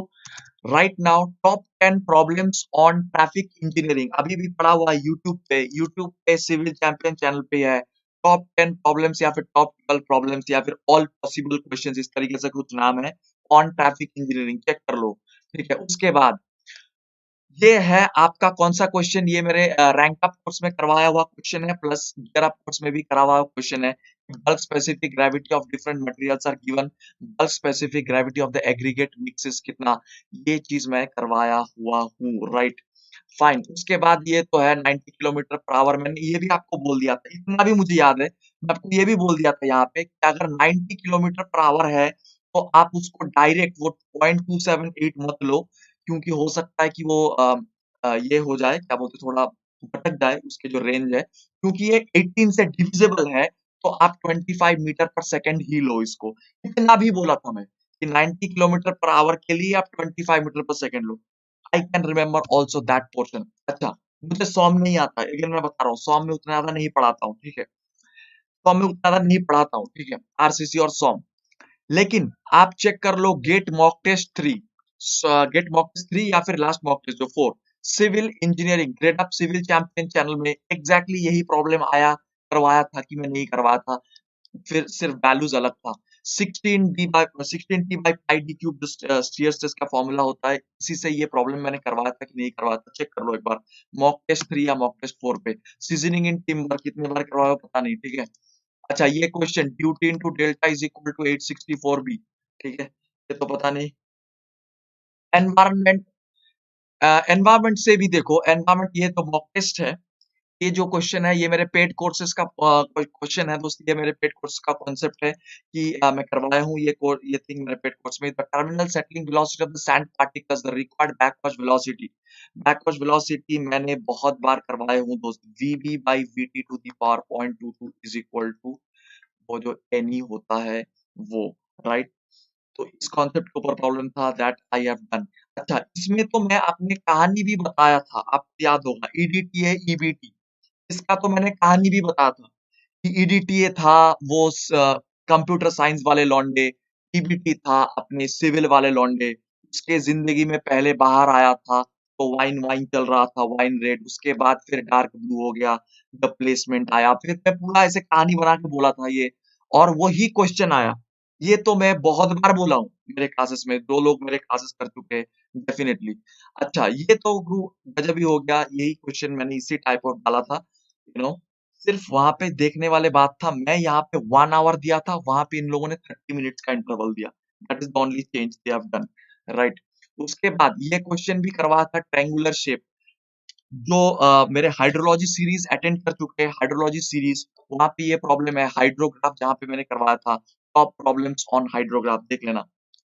Right now top 10 problems on traffic engineering, अभी भी पड़ा हुआ है यूट्यूब पे सिविल चैंपियन चैनल पे है। टॉप 10 प्रॉब्लम्स या फिर टॉप 12 प्रॉब्लम्स या फिर ऑल पॉसिबल क्वेश्चंस, इस तरीके से कुछ नाम है ऑन ट्रैफिक इंजीनियरिंग, चेक कर लो, ठीक है। उसके बाद ये है आपका कौन सा क्वेश्चन, ये मेरे रैंक अप कोर्स में करवाया हुआ क्वेश्चन है, प्लस गियर अप कोर्स में भी करा हुआ क्वेश्चन है। Bulk specific gravity of different materials are given, bulk specific gravity of the aggregate mixes कितना, ये चीज मैं करवाया हुआ हूँ, राइट। फाइन, उसके बाद ये तो है 90 किलोमीटर पर आवर, मैंने ये भी आपको बोल दिया था, इतना भी मुझे याद है, मैं आपको ये भी बोल दिया था यहाँ पे कि अगर 90 किलोमीटर पर आवर है तो आप उसको डायरेक्ट वो 0.278 मत लो, क्योंकि हो सकता है कि वो ये हो जाए, क्या बोलते हैं, थोड़ा भटक जाए उसके जो रेंज है, क्योंकि ये 18 से डिविजिबल है, तो आप 25 मीटर पर सेकंड ही लो इसको। इतना भी बोला था मैं कि 90 किलोमीटर पर आवर के लिए आप 25 मीटर पर second low. I can remember also that portion. अच्छा, मुझे सॉम नहीं आता है, लेकिन मैं बता रहा हूँ सॉम में उतना ज्यादा नहीं पढ़ाता हूँ, ठीक है। सॉम में उतना ज्यादा नहीं पढ़ाता हूँ, ठीक है, आरसीसी और सॉम। लेकिन आप चेक कर लो GATE mock test 3, GATE mock test 3 या फिर लास्ट मॉक टेस्ट जो 4, civil engineering Gradeup civil champion channel में एग्जैक्टली यही प्रॉब्लम आया, करवाया था कि मैं नहीं करवाया था, फिर सिर्फ वैल्यूज अलग था। 16 पाई डी क्यूब शियर स्ट्रेस का फॉर्मूला होता है, इसी से ये प्रॉब्लम मैंने करवाया था कि नहीं करवाया था, चेक कर लो एक बार मॉक टेस्ट 3 या मॉक टेस्ट 4 पे। सीजनिंग इन टिम्बर कितने बार करवाया हो पता नहीं, ठीक है। अच्छा ये question duty into delta is equal to 864 B, ठीक है, ये तो पता नहीं। एनवायरमेंट, एनवायरमेंट से भी देखो, एनवायरमेंट ये तो मॉक टेस्ट है, ये जो क्वेश्चन है ये मेरे पेड कोर्सेज का क्वेश्चन है दोस्त, ये मेरे पेड कोर्स का कॉन्सेप्ट है कि मैं करवाया हूँ ये थिंग मेरे पेड कोर्स में। The terminal settling velocity of the sand particles, the required backwash velocity मैंने बहुत बार करवाए हूँ दोस्त। VB by VT to the power 0.22 is equal to वो जो एनी होता है वो, राइट। तो इस कॉन्सेप्ट के ऊपर प्रॉब्लम था, दैट आई हैव डन। अच्छा इसमें तो मैं अपनी कहानी भी बताया था, आपको याद होगा, ईडीटीए ईबीटी, इसका तो मैंने कहानी भी बताया था कि ईडीटीए था वो कंप्यूटर साइंस वाले लौंडे, ईबीटी था अपने सिविल वाले लौंडे। उसके जिंदगी में पहले बाहर आया था तो वाइन वाइन चल रहा था, वाइन रेड, उसके बाद फिर डार्क ब्लू हो गया जब प्लेसमेंट आया, फिर मैं पूरा ऐसे कहानी बना के बोला था ये, और वही क्वेश्चन आया। ये तो मैं बहुत बार बोला हूँ मेरे क्लासेस में, 2 लोग मेरे क्लासेस कर चुके हैं डेफिनेटली। अच्छा ये तो गुरु गजब ही हो गया, यही क्वेश्चन मैंने इसी टाइप ऑफ डाला था, यू नो, सिर्फ वहां पे देखने वाले बात था, मैं यहाँ पे 1 आवर दिया था, वहां पे इन लोगों ने 30 मिनट्स का इंटरवल दिया। That is the only change they have done, right. उसके बाद ये क्वेश्चन भी करवाया था ट्रायंगुलर शेप, जो मेरे हाइड्रोलॉजी सीरीज अटेंड कर चुके हैं, हाइड्रोलॉजी सीरीज, वहां पे ये प्रॉब्लम है, हाइड्रोग्राफ जहाँ पे मैंने करवाया था, टॉप प्रॉब्लम्स ऑन हाइड्रोग्राफ देख लेना,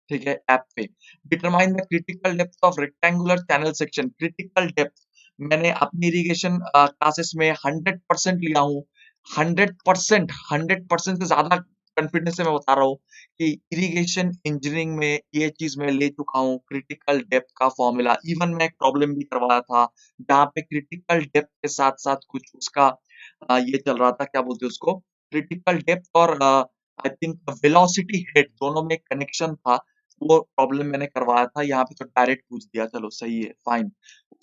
ठीक है, ऐप पे। Determine the critical depth of rectangular channel section, critical depth मैंने अपनी इरिगेशन क्लासेस में 100% लिया हूँ, 100% से ज्यादा कॉन्फिडेंस से मैं बता रहा हूँ कि इरिगेशन इंजीनियरिंग में ये चीज मैं ले चुका हूँ, क्रिटिकल डेप्थ का फॉर्मूला। इवन मैं एक प्रॉब्लम भी करवाया था जहाँ पे क्रिटिकल डेप्थ के साथ साथ कुछ उसका ये चल रहा था, क्या बोलते हैं उसको, क्रिटिकल डेप्थ और आई थिंक वेलोसिटी हेड दोनों में कनेक्शन था, वो प्रॉब्लम मैंने करवाया था। यहाँ पे तो डायरेक्ट पूछ दिया, चलो सही है, फाइन।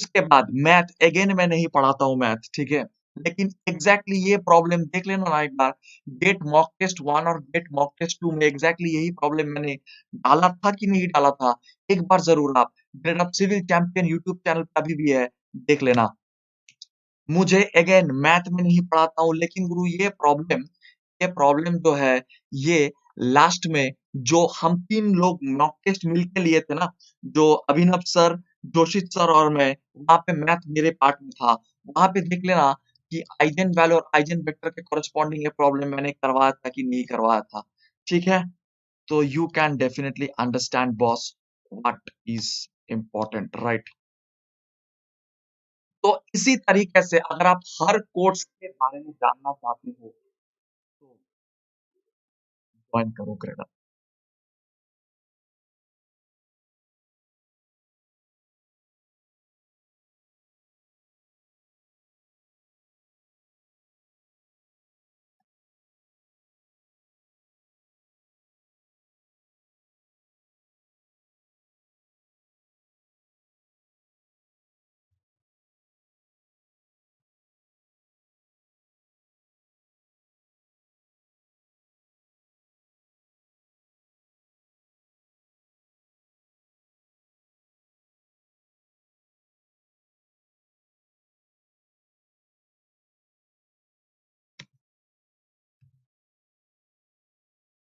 उसके बाद मैथ, अगेन मैं नहीं पढ़ाता हूँ मैथ, ठीक है, लेकिन एग्जैक्टली ये प्रॉब्लम देख लेना ना एक बार, गेट मॉक टेस्ट 1 और गेट मॉक टेस्ट 2 में एग्जैक्टली यही प्रॉब्लम मैंने डाला था कि नहीं डाला था, एक बार जरूर आप Gradeup civil champion YouTube channel पे अभी भी है, देख लेना। मुझे अगेन मैथ में नहीं पढ़ाता हूँ, लेकिन गुरु ये प्रॉब्लम जो है ये लास्ट में जो हम 3 लोग मॉक टेस्ट मिलके लिए थे ना, जो अभिनव सर, जोशित सर और मैं, वहां पे मैथ मेरे पार्ट में था, वहां पे देख लेना कि आइजन वैल्यू और आइजन वेक्टर के कॉरेस्पॉन्डिंग ये प्रॉब्लम मैंने करवाया था कि नहीं करवाया था, ठीक है। तो you can definitely understand boss what is important, right. तो इसी तरीके से अगर आप हर कोर्स के बारे में जानना चाहते हो तो ज्वाइन करो ग्रेडअप।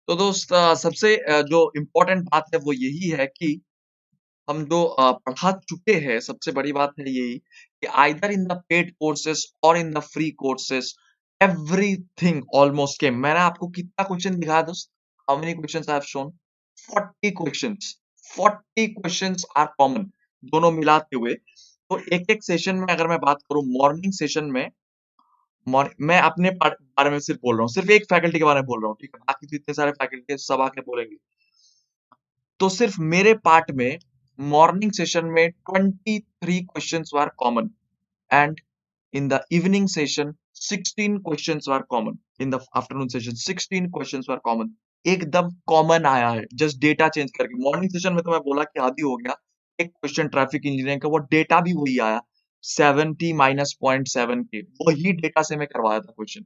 तो दोस्त सबसे जो इम्पोर्टेंट बात है वो यही है कि हम जो पढ़ा चुके हैं, सबसे बड़ी बात है यही कि either in the paid courses और in the free courses, everything almost came. मैंने आपको कितना क्वेश्चन दिखाया दोस्त, how many questions I have shown, 40 questions, 40 questions are common दोनों मिलाते हुए। तो एक एक सेशन में अगर मैं बात करूं, मॉर्निंग सेशन में मैं अपने बारे में सिर्फ बोल रहा हूँ, सिर्फ एक फैकल्टी के बारे में बोल रहा हूँ, ठीक है, बाकी तो इतने सारे फैकल्टी सब आके बोलेंगे। तो सिर्फ मेरे पार्ट में मॉर्निंग सेशन में 23 questions were common, and in the evening session 16 questions were common, in the afternoon session 16 questions were common, एकदम कॉमन आया है, जस्ट डेटा चेंज करके। मॉर्निंग सेशन में तो मैं बोला कि आदि हो गया, एक क्वेश्चन ट्रैफिक इंजीनियरिंग का, वो डेटा भी वही आया, 70 माइनस 0.7 के, वही डेटा से मैं करवाया था question.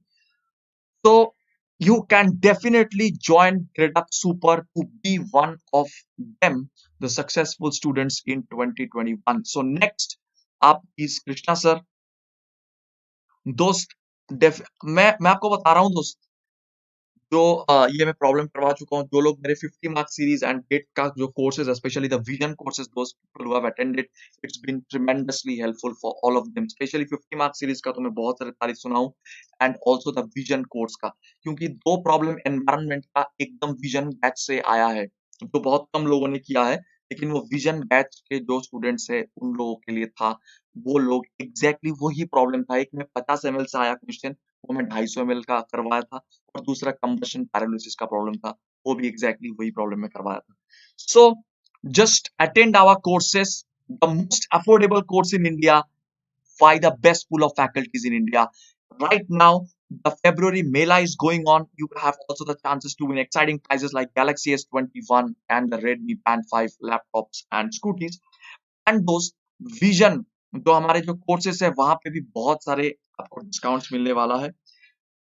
So you can definitely join Gradeup Super to be one of them, the successful students in 2021. So next up is Krishna sir. दोस्त, मैं आपको बता रहा हूँ दोस्त, जो ये मैं प्रॉब्लम करवा चुका हूँ. जो लोग मेरे 50 मार्क सीरीज एंड गेट का जो courses, specially the vision courses, those people who have attended, it's been tremendously helpful for all of them. Specially 50 mark series का तो मैं बहुत सारे तारीफ सुना हूँ, and also the vision course का, क्योंकि दो प्रॉब्लम एनवायरनमेंट का एकदम विजन बैच से आया है, जो बहुत कम लोगों ने किया है, लेकिन वो विजन बैच के जो स्टूडेंट्स है उन लोगों के लिए था. वो लोग एग्जैक्टली वही प्रॉब्लम था. एक में 50 ml से आया क्वेश्चन, वो मैं 250 ml का करवाया था, और दूसरा कंबशन पैरालिसिस का प्रॉब्लम था, वो भी एग्जैक्टली वही प्रॉब्लम में करवाया था. So just attend our courses, the most affordable course in India by the best pool of faculties in India. Right now, the February Mela is going on. You have also the chances to win exciting prizes like Galaxy S21 and the Redmi Band 5 laptops and scooties. And those Vision, जो हमारे जो courses है वहां पे भी बहुत सारे आपको डिस्काउंट्स मिलने वाला है.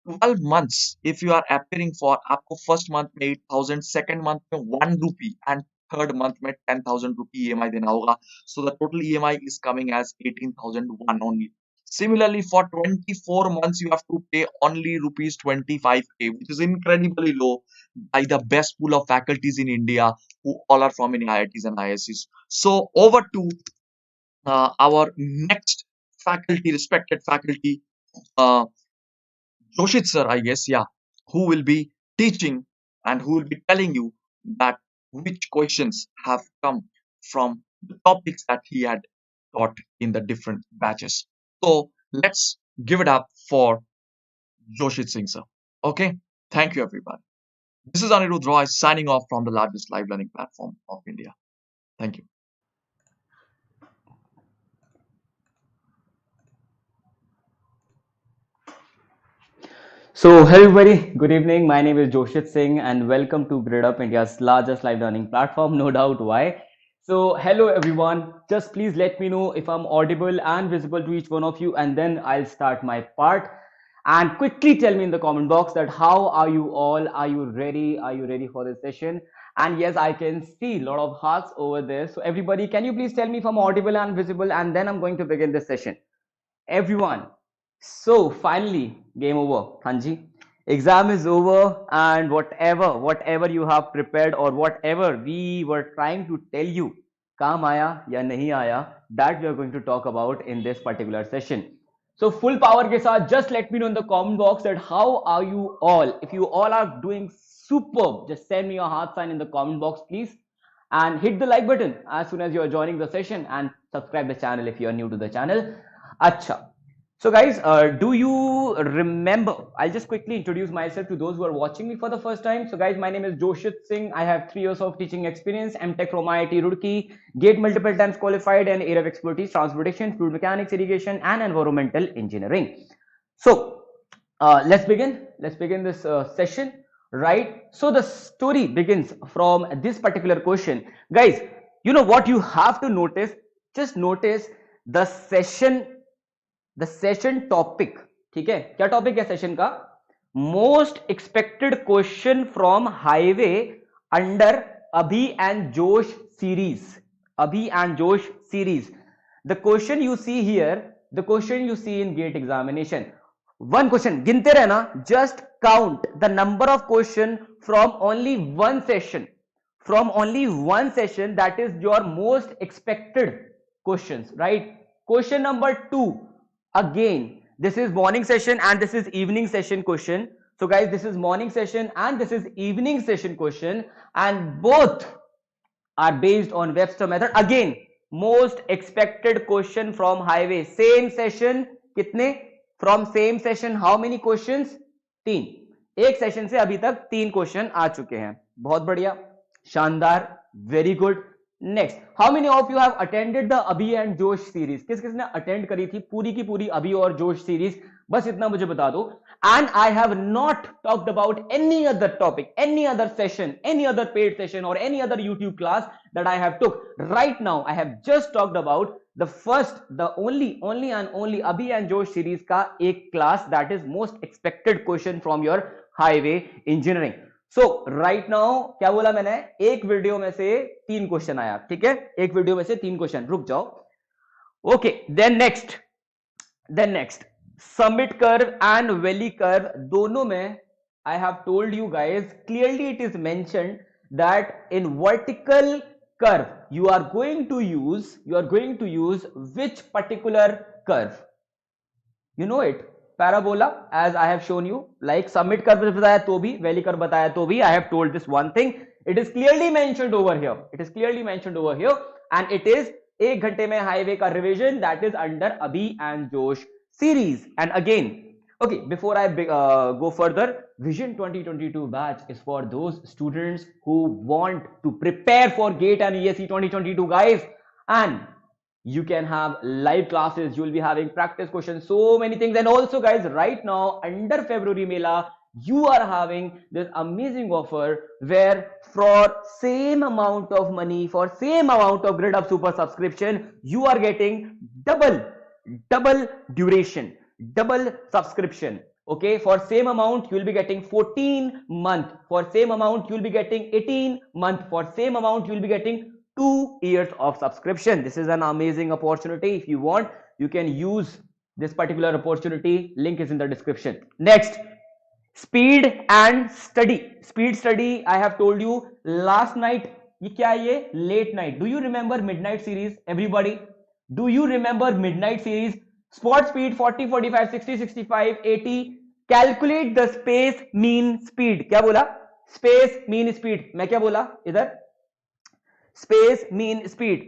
12 months if you are appearing for, आपको फर्स्ट मंथ में 8,000, सेकंड मंथ में 1 rupee and थर्ड मंथ में 10,000 rupee EMI देना होगा. So the total EMI is coming as 18,001 only. Similarly, for 24 months you have to pay only rupees 25k, which is incredibly low by the best pool of faculties in India, who all are from in IITs and ISCs. So over to our next faculty, respected faculty, uh, Joshit sir, I guess, yeah, who will be teaching and who will be telling you that which questions have come from the topics that he had taught in the different batches. So let's give it up for Joshit Singh sir. Okay, thank you everybody. This is Anirudh Roy signing off from the largest live learning platform of India. Thank you. So, hello everybody, good evening. My name is Joshit Singh and welcome to Gradeup, India's largest live learning platform, no doubt why. So, hello everyone. Just please let me know if I'm audible and visible to each one of you, and then I'll start my part. And quickly tell me in the comment box that how are you all? Are you ready? Are you ready for this session? And yes, I can see a lot of hearts over there. So, everybody, can you please tell me if I'm audible and visible? And then I'm going to begin this session. Everyone, so finally game over, Hanji. Exam is over, and whatever you have prepared or whatever we were trying to tell you, काम आया या नहीं आया, that we are going to talk about in this particular session. So full power के साथ, just let me know in the comment box that how are you all. If you all are doing superb, just send me a heart sign in the comment box please, and hit the like button as soon as you are joining the session, and subscribe the channel if you are new to the channel. Acha. So guys, do you remember, I'll just quickly introduce myself to those who are watching me for the first time. So guys, my name is Joshit Singh. I have 3 years of teaching experience, MTech from IIT Roorkee, GATE multiple times qualified, and area of expertise, transportation, fluid mechanics, irrigation, and environmental engineering. So let's begin this session, right? So the story begins from this particular question. Guys, you know what you have to notice? Just notice the session topic. ठीक है, क्या topic है session का? Most expected question from highway under अभी and जोश series. The question you see here, the question you see in GATE examination. One question गिनते रहना, just count the number of question from only one session, that is your most expected questions, right? Question number 2. Again, this is morning session and this is evening session question. So guys, this is morning session and this is evening session question, and both are based on Webster method. Again, most expected question from highway. Same session, कितने? From same session, how many questions? 3. एक session से अभी तक 3 question आ चुके हैं. बहुत बढ़िया, शानदार, very good. Next, how many of you have attended the अभी एंड जोश सीरीज? किस किसने अटेंड करी थी पूरी की पूरी अभी और जोश सीरीज? बस इतना मुझे बता दो. And I have not talked about any other topic, any other session, any other paid session और any other YouTube class that I have took. Right now I have just talked about the first the only and only अभी and जोश series का एक class that is most expected question from your highway engineering. So right now क्या बोला मैंने, एक video में से 3 क्वेश्चन आया, ठीक है, एक वीडियो में से 3 क्वेश्चन, रुक जाओ. Okay, then next summit curve and valley curve दोनों में I have told you guys clearly, it is mentioned that in vertical curve you are going to use which particular curve? You know it, parabola, as I have shown you. Like summit curve बताया तो भी, valley curve बताया तो भी, I have told this one thing. It is clearly mentioned over here. And it is 1 घंटे में highway का revision that is under Abhi and Josh series. And again, okay, before I go further, Vision 2022 batch is for those students who want to prepare for GATE and ESE 2022, guys. And you can have live classes, you will be having practice questions, so many things. And also, guys, right now under February Mela, you are having this amazing offer where for same amount of money, for same amount of Gradeup Super subscription, you are getting double duration, double subscription. Okay, for same amount you will be getting 14 month, for same amount you will be getting 18 month, for same amount you will be getting 2 years of subscription. This is an amazing opportunity. If you want, you can use this particular opportunity, link is in the description. Next, speed study. I have told you last night, ये क्या है, ये late night. Do you remember midnight series? Everybody, do you remember midnight series? Spot speed 40, 45, 60, 65, 80. Calculate the space mean speed. क्या बोला? Space mean speed. मैं क्या बोला इधर? Space mean speed.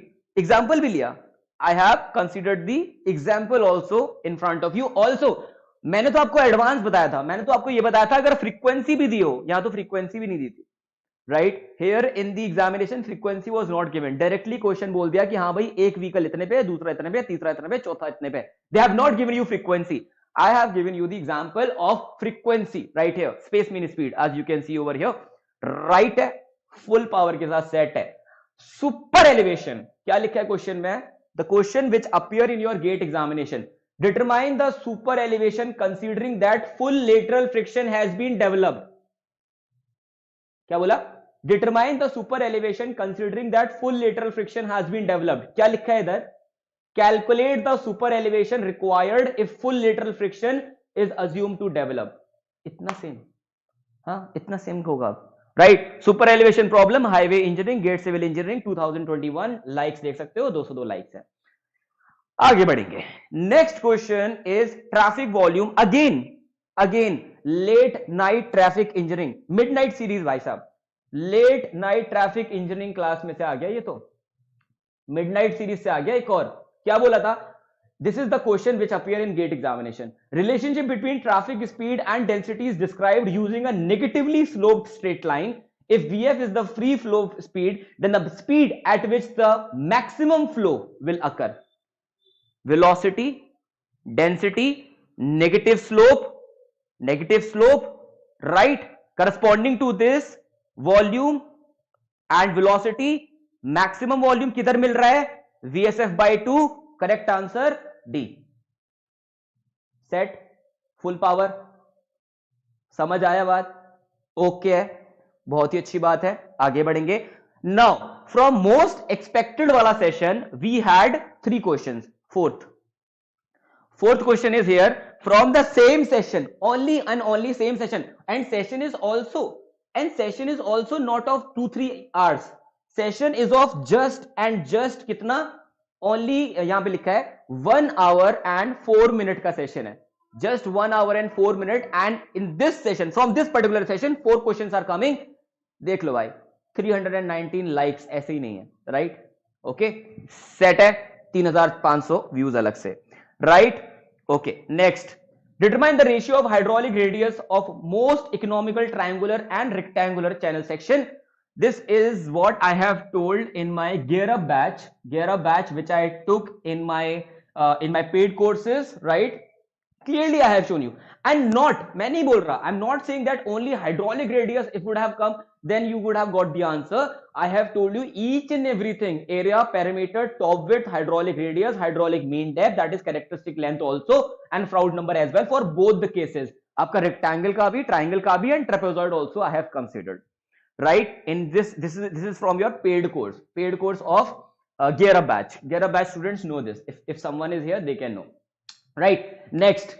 Example भी लिया. I have considered the example also in front of you. Also, मैंने तो आपको एडवांस बताया था, मैंने तो आपको ये बताया था अगर फ्रीक्वेंसी भी दी हो, यहां तो फ्रीक्वेंसी भी नहीं दी थी. Right here in the examination frequency was not given. Directly question बोल दिया कि हाँ भाई एक व्हीकल इतने पे, दूसरा इतने पे, तीसरा इतने पे, चौथा इतने पे. They have not given you frequency. I have given you the example of frequency right here. Space mean speed, as you can see over here. Right है, full power के साथ set है. Super elevation क्या लिखा है question में? The question which appear in your GATE examination. Determine the super elevation considering that full lateral friction has been developed. क्या बोला? Determine the super elevation considering that full lateral friction has been developed. क्या लिखा है इधर? Calculate the super elevation required if full lateral friction is assumed to develop. इतना same, हाँ इतना same होगा, right? Super elevation problem, highway engineering, GATE civil engineering 2021. Likes देख सकते हो, 202 लाइक्स है. आगे बढ़ेंगे. Next question is traffic volume. Again late night traffic engineering, midnight series भाई साहब, late night traffic engineering class में से आ गया, ये तो मिडनाइट सीरीज से आ गया. एक और क्या बोला था? This is the question which appear in GATE examination. Relationship between traffic speed and density is described using a negatively sloped straight line. If VF is the free flow speed, then the speed at which the maximum flow will occur. Velocity, density, negative slope, right? Corresponding to this, volume and velocity, maximum volume किधर मिल रहा है? VSF by 2. Correct answer D. Set, full power. समझ आया बात? Okay है, बहुत ही अच्छी बात है. आगे बढ़ेंगे. Now, from most expected वाला session, we had 3 questions. Fourth question is here from the same session, only and only same session, and session is also not of 2-3 hours. Session is of just कितना? Only यहां पे लिखा है 1 hour and 4 minute का session है. Just 1 hour and 4 minute, and in this session, from this particular session, 4 questions are coming. देख लो भाई, 319 likes ऐसे ही नहीं है, राइट? ओके, सेट है. 3500 व्यूज अलग से, right? Okay, next. Determine the ratio of hydraulic radius of most economical triangular and rectangular channel section. This is what I have told in my Gradeup batch which I took in my paid courses, right? Clearly I have shown you. And not, मैं नहीं बोल रहा, I'm not saying that only hydraulic radius if would have come then you would have got the answer. I have told you each and everything: area, perimeter, top width, hydraulic radius, hydraulic mean depth, that is characteristic length also, and Froude number as well for both the cases. आपका rectangle का भी, triangle का भी, and trapezoid also I have considered, right? In this is from your paid course of Gradeup batch. Gradeup batch students know this. If someone is here, they can know, right? Next,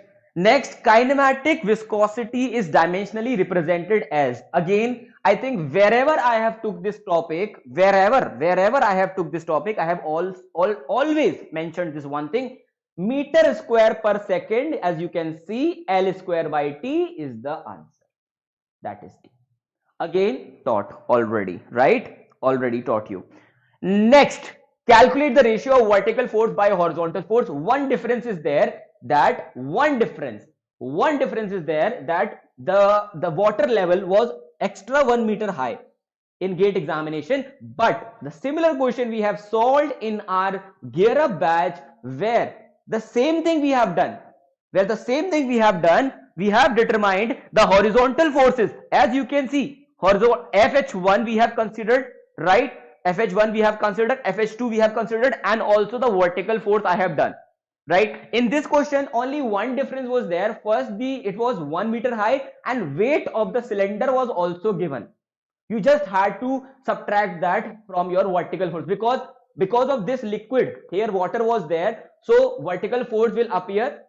kinematic viscosity is dimensionally represented as, again, I think wherever I have took this topic, wherever I have took this topic, I have always mentioned this one thing: meter square per second. As you can see, L square by T is the answer. That is T. Again, taught already, right? Already taught you. Next, calculate the ratio of vertical force by horizontal force. One difference is there, that the water level was extra 1 meter high in GATE examination, but the similar question we have solved in our Gradeup batch, where the same thing we have done, we have determined the horizontal forces. As you can see, horizontal FH1 we have considered, right? FH1 we have considered, FH2 we have considered, and also the vertical force I have done, right? In this question, only one difference was there. First, it was 1 meter high, and weight of the cylinder was also given. You just had to subtract that from your vertical force, because of this liquid here, water was there, so vertical force will appear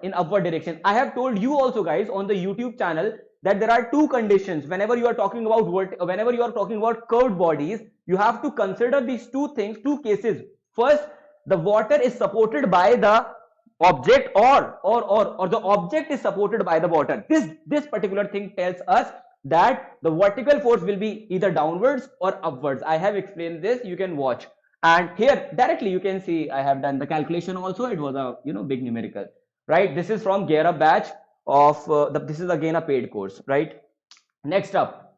in upward direction. I have told you also, guys, on the YouTube channel, that there are two conditions whenever you are talking about curved bodies. You have to consider these two things, two cases. First, the water is supported by the object, or the object is supported by the water. This particular thing tells us that the vertical force will be either downwards or upwards. I have explained this, you can watch, and here directly you can see I have done the calculation also. It was a big numerical, right? This is from Gradeup batch of this is again a paid course, right? Next up,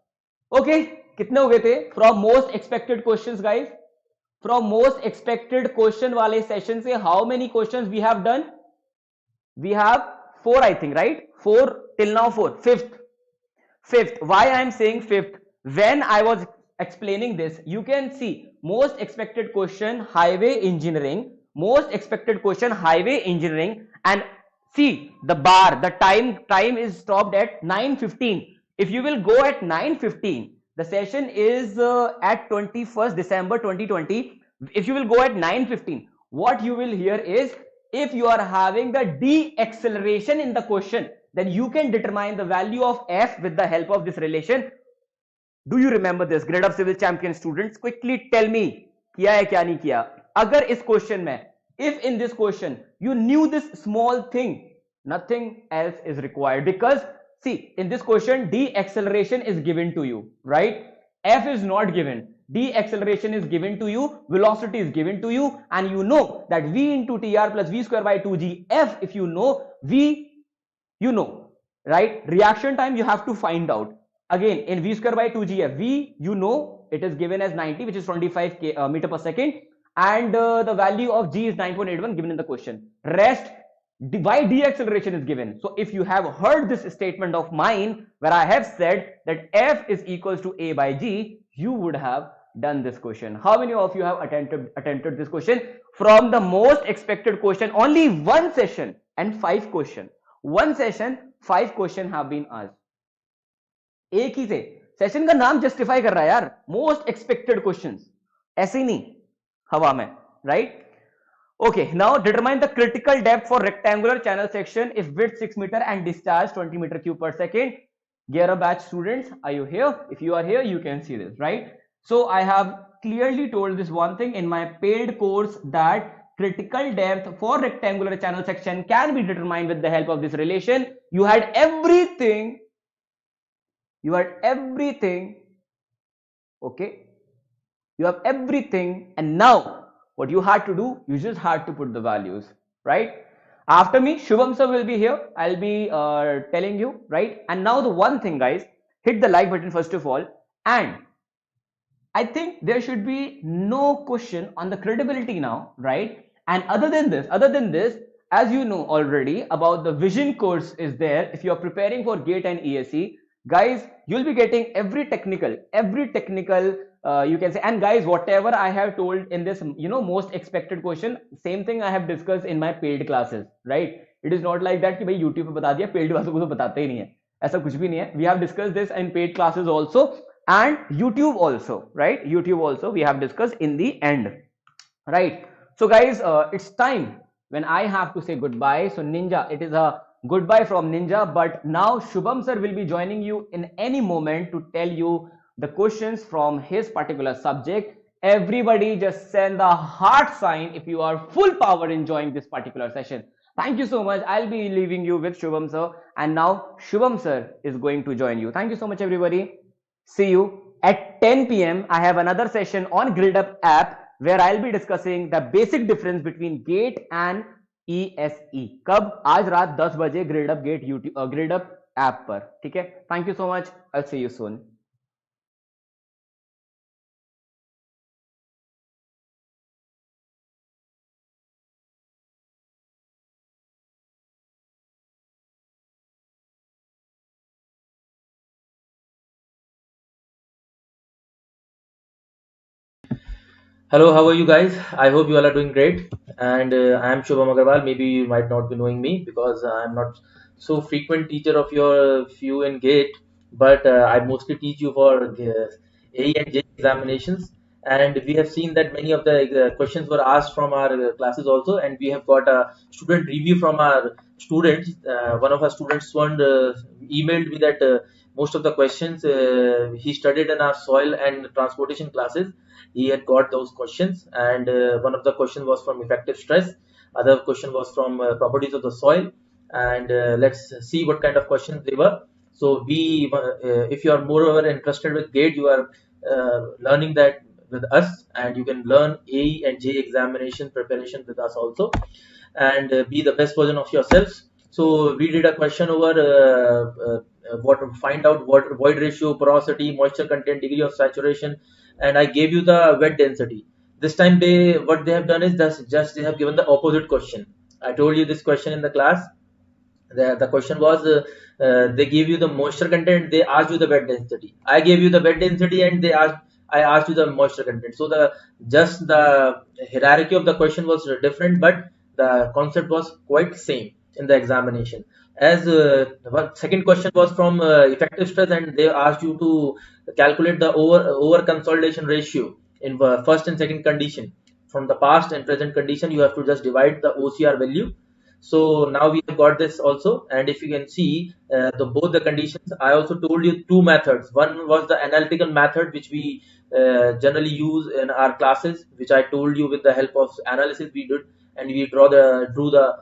okay, कितने हो गए थे from most expected questions, guys? From most expected question wale session se how many questions we have done? We have 4, I think, right? 4 till now, 4. Fifth. Why I am saying fifth? When I was explaining this, you can see most expected question highway engineering, and see the bar, the time is stopped at 9:15. If you will go at 9:15, the session is at 21st December 2020. If you will go at 9:15, what you will hear is, if you are having the deceleration in the question, then you can determine the value of f with the help of this relation. Do you remember this, Gradeup Civil Champion students? Quickly tell me, किया है क्या नहीं किया? अगर इस question में, if in this question you knew this small thing, nothing else is required, because see, in this question deceleration is given to you, right? F is not given, deceleration is given to you, velocity is given to you, and you know that v into tr plus v square by 2g. F, if you know, v you know, right? Reaction time you have to find out. Again, in v square by 2gf, v you know it is given as 90, which is 25 meter per second, and the value of g is 9.81 given in the question. Rest, why deceleration is given. So if you have heard this statement of mine where I have said that f is equals to a by g, you would have done this question. How many of you have attempted this question? From the most expected question, only one session and 5 question. One session, 5 question have been asked. एक ही से session का नाम justify कर रहा है यार, most expected questions, ऐसे ही नहीं हवा में, right? Okay, now determine the critical depth for rectangular channel section if width 6 meter and discharge 20 meter cube per second. Gradeup batch students, are you here? If you are here, you can see this, right? So I have clearly told this one thing in my paid course, that critical depth for rectangular channel section can be determined with the help of this relation. You had everything, okay? You have everything, and now what you had to do, you just had to put the values, right? After me, Shubham sir will be here. I'll be telling you, right? And now the one thing, guys, hit the like button first of all, and I think there should be no question on the credibility now, right? And other than this, as you know already about the vision course is there. If you are preparing for GATE and ESE, guys, you'll be getting every technical you can say. And guys, whatever I have told in this, most expected question, same thing I have discussed in my paid classes, right? It is not like that कि भाई YouTube पे बता दिया, paid वालों को तो बताते ही नहीं है, ऐसा कुछ भी नहीं है. We have discussed this in paid classes also, and YouTube also, right? YouTube also we have discussed in the end, right? So guys, it's time when I have to say goodbye. So Ninja, it is a goodbye from Ninja, but now Shubham sir will be joining you in any moment to tell you the questions from his particular subject. Everybody just send the heart sign if you are full power enjoying this particular session. Thank you so much. I'll be leaving you with Shubham sir, and now Shubham sir is going to join you. Thank you so much everybody. See you at 10 p.m. I have another session on Gradeup app where I'll be discussing the basic difference between GATE and ESE. कब? आज रात 10 बजे Gradeup GATE YouTube Gradeup app पर, ठीक है? Thank you so much. I'll see you soon. Hello, how are you guys? I hope you all are doing great. And I am Shubham Agarwal. Maybe you might not be knowing me because I'm not so frequent teacher of your few in GATE, but I mostly teach you for A and J examinations. And we have seen that many of the questions were asked from our classes also, and we have got a student review from our students. One of our students emailed me that most of the questions he studied in our soil and transportation classes, he had got those questions, and one of the question was from effective stress, other question was from properties of the soil, and let's see what kind of questions they were. So if you are moreover interested with GATE, you are learning that with us, and you can learn A and J examination preparation with us also, and be the best version of yourselves. So we did a question over find out water void ratio, porosity, moisture content, degree of saturation, and I gave you the wet density. This time what they have done is just they have given the opposite question. I told you this question in the class. The question was they gave you the moisture content, they asked you the wet density. I gave you the wet density, and I asked you the moisture content. So the hierarchy of the question was different, but the concept was quite same in the examination. As second question was from effective stress, and they asked you to calculate the over consolidation ratio in first and second condition. From the past and present condition, you have to just divide the OCR value. So now we have got this also, and if you can see both the conditions, I also told you two methods. One was the analytical method, which we generally use in our classes, which I told you with the help of analysis we did, and we drew the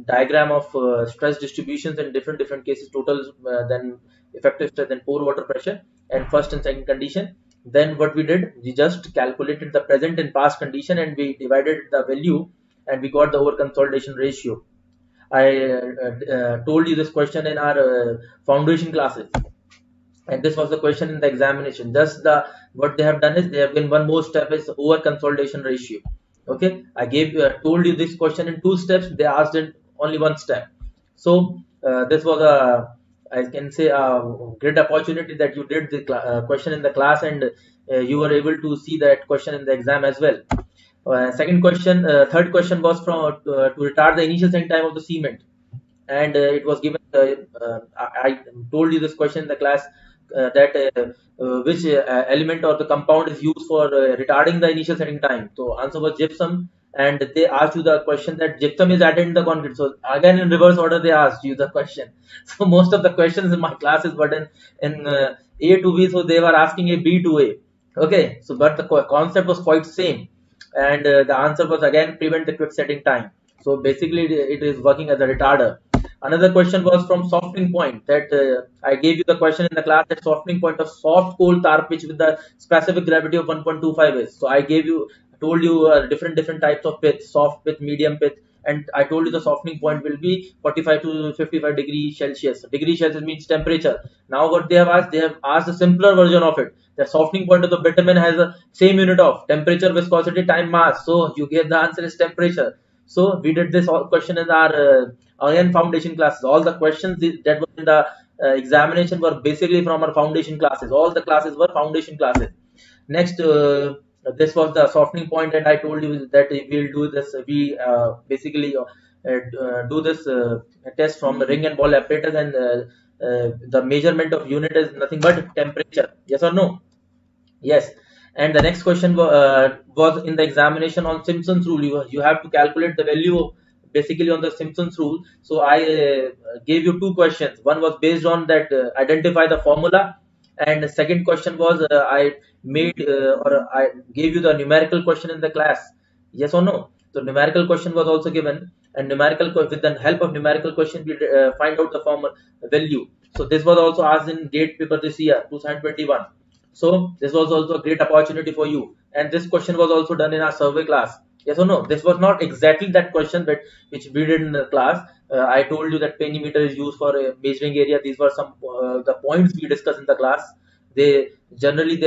diagram of stress distributions in different cases, total then effective stress, then pore water pressure, and first and second condition. Then what we did, we just calculated the present and past condition, and we divided the value, and we got the over consolidation ratio. I told you this question in our foundation classes, and this was the question in the examination. Just what they have done is they have given one more step is over consolidation ratio. Okay, I told you this question in two steps. They asked it only one step. So this was I can say a great opportunity that you did the question in the class, and you were able to see that question in the exam as well. Third question was from to retard the initial setting time of the cement, and it was given. I told you this question in the class that which element or the compound is used for retarding the initial setting time. So answer was gypsum, and they asked you the question that gypsum is added in the concrete. So again in reverse order they asked you the question. So most of the questions in my classes, but in A to B, so they were asking a B to A. Okay, so but the concept was quite same, and the answer was again prevent the quick setting time. So basically it is working as a retarder. Another question was from softening point, that I gave you the question in the class that softening point of soft coal tar pitch with the specific gravity of 1.25 is. So I told you different types of pitch, soft pitch, medium pitch, and I told you the softening point will be 45 to 55 degrees Celsius. Degree Celsius means temperature. Now what they have asked a simpler version of it. The softening point of the bitumen has the same unit of temperature, viscosity, time, mass. So you get the answer is temperature. So we did this all question in our again foundation classes. All the questions that were in the examination were basically from our foundation classes. All the classes were foundation classes. Next, this was the softening point, and I told you that we'll do this. We basically do this test from the ring and ball apparatus, and the measurement of unit is nothing but temperature. Yes or no? Yes. And the next question was in the examination on Simpson's rule. You have to calculate the value basically on the Simpson's rule. So I gave you two questions. One was based on that identify the formula, and the second question was I made or I gave you the numerical question in the class. Yes or no? So numerical question was also given, and with the help of numerical question we find out the formula value. So this was also asked in GATE paper this year, 2021. So this was also a great opportunity for you. And this question was also done in our survey class. Yes or no? This was not exactly that question but which we did in the class. I told you that pennymeter is used for measuring area. These were some the points we discussed in the class. They generally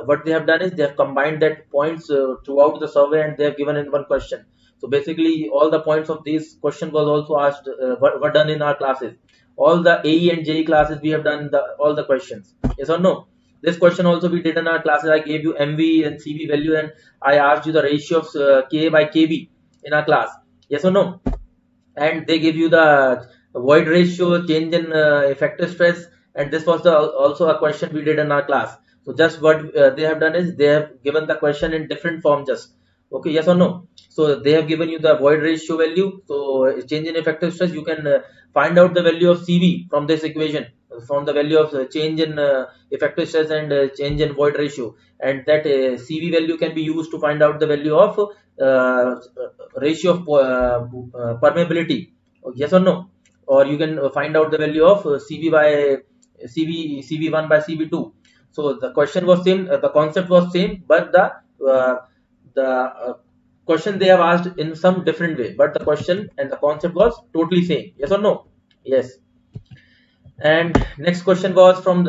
what they have done is they have combined that points throughout the survey, and they have given in one question. So basically all the points of this question was also asked were done in our classes. All the AE and JE classes we have done all the questions. Yes or no? This question also we did in our classes. I gave you MV and CV value, and I asked you the ratio of Ka by Kb in our class. Yes or no? And they give you the void ratio, change in effective stress, and this was also a question we did in our class. So just what they have done is they have given the question in different form. Just okay, yes or no? So they have given you the void ratio value. So change in effective stress, you can find out the value of CV from this equation, from the value of change in effective stress and change in void ratio, and that CV value can be used to find out the value of ratio of permeability. Yes or no? Or you can find out the value of CV1 by CV2. So the question was same, the concept was same, but the question they have asked in some different way, but the question and the concept was totally same. Yes or no? Yes. And next question was from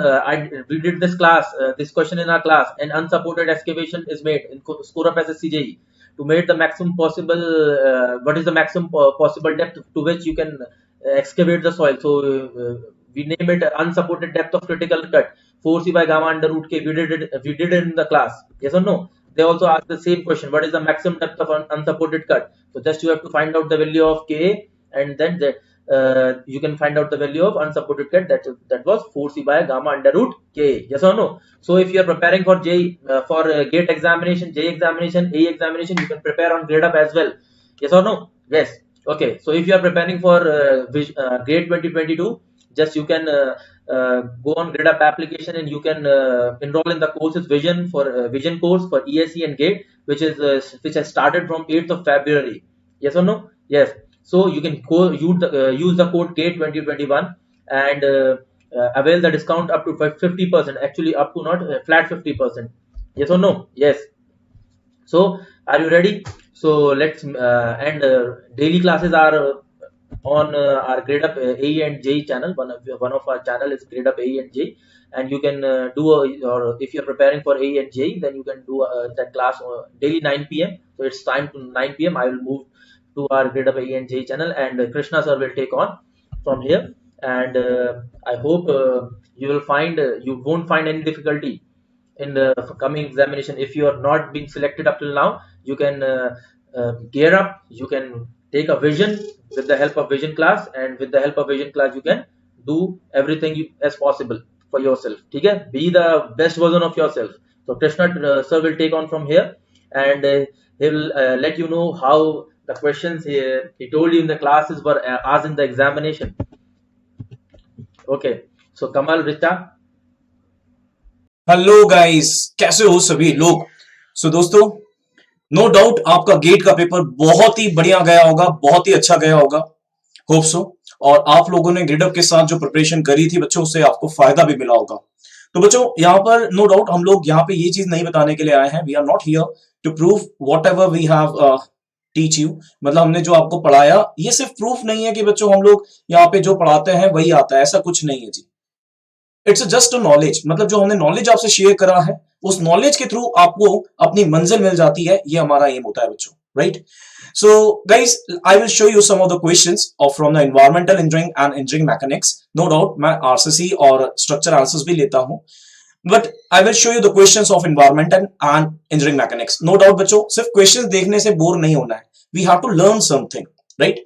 we did this class, this question in our class. An unsupported excavation is made in score of SSCJE to make the maximum possible. What is the maximum possible depth to which you can excavate the soil? So we name it unsupported depth of critical cut, 4C by gamma under root K. We did it in the class. Yes or no? They also asked the same question. What is the maximum depth of an unsupported cut? So just you have to find out the value of K, and then you can find out the value of unsupported cut. That was 4C by gamma under root K. Yes or no? So if you are preparing for GATE examination, JE examination, AE examination, you can prepare on Gradeup as well. Yes or no? Yes. Okay. So if you are preparing for GATE 2022, just you can go on Gradeup application, and you can enroll in the courses Vision course for ESE and GATE, which has started from 8th of February. Yes or no? Yes. So you can use the code GATE 2021 and avail the discount up to 50%. Actually, up to not flat 50%. Yes or no? Yes. So are you ready? So let's daily classes are on our Gradeup AE and JE channel. One of our channel is Gradeup AE and JE, and you can or if you're preparing for AE and JE, then you can do that class daily 9 p.m. So it's time to 9 p.m. I will move to our Gradeup AE and JE channel, and Krishna sir will take on from here. And I hope you won't find any difficulty in the coming examination. If you are not being selected up till now, you can gear up. You can take a vision with the help of vision class, and with the help of vision class you can do everything as possible for yourself. Okay? Be the best version of yourself. So Krishna sir will take on from here, and he will let you know how the questions he told you in the classes were asked in the examination. Okay. So Kamal, Rita. Hello guys, कैसे हो सभी लोग। सो दोस्तों, no doubt आपका gate का paper बहुत ही बढ़िया गया होगा, बहुत ही अच्छा गया होगा, होप सो। और आप लोगों ने ग्रेडअप के साथ जो प्रिपरेशन करी थी बच्चों, उससे आपको फायदा भी मिला होगा। तो बच्चों, यहाँ पर नो डाउट हम लोग यहाँ पे ये चीज नहीं बताने के लिए आए हैं। We are not here to prove whatever we have teach you. मतलब हमने जो आपको पढ़ाया, ये सिर्फ प्रूफ नहीं है कि बच्चों हम लोग यहाँ पे जो पढ़ाते हैं वही आता है, ऐसा कुछ नहीं है जी। It's just a knowledge. मतलब जो हमने नॉलेज आपसे शेयर करा है, उस नॉलेज के थ्रू आपको अपनी मंजिल मिल जाती है, ये हमारा एम होता है बच्चों। right? So guys, I will show you some of the questions of from the environmental engineering and engineering mechanics. No doubt मैं RCC और structure analysis भी लेता हूं, but I will show you the questions of environment and engineering mechanics. No doubt बच्चों, सिर्फ questions देखने से bore नहीं होना है, we have to learn something, right?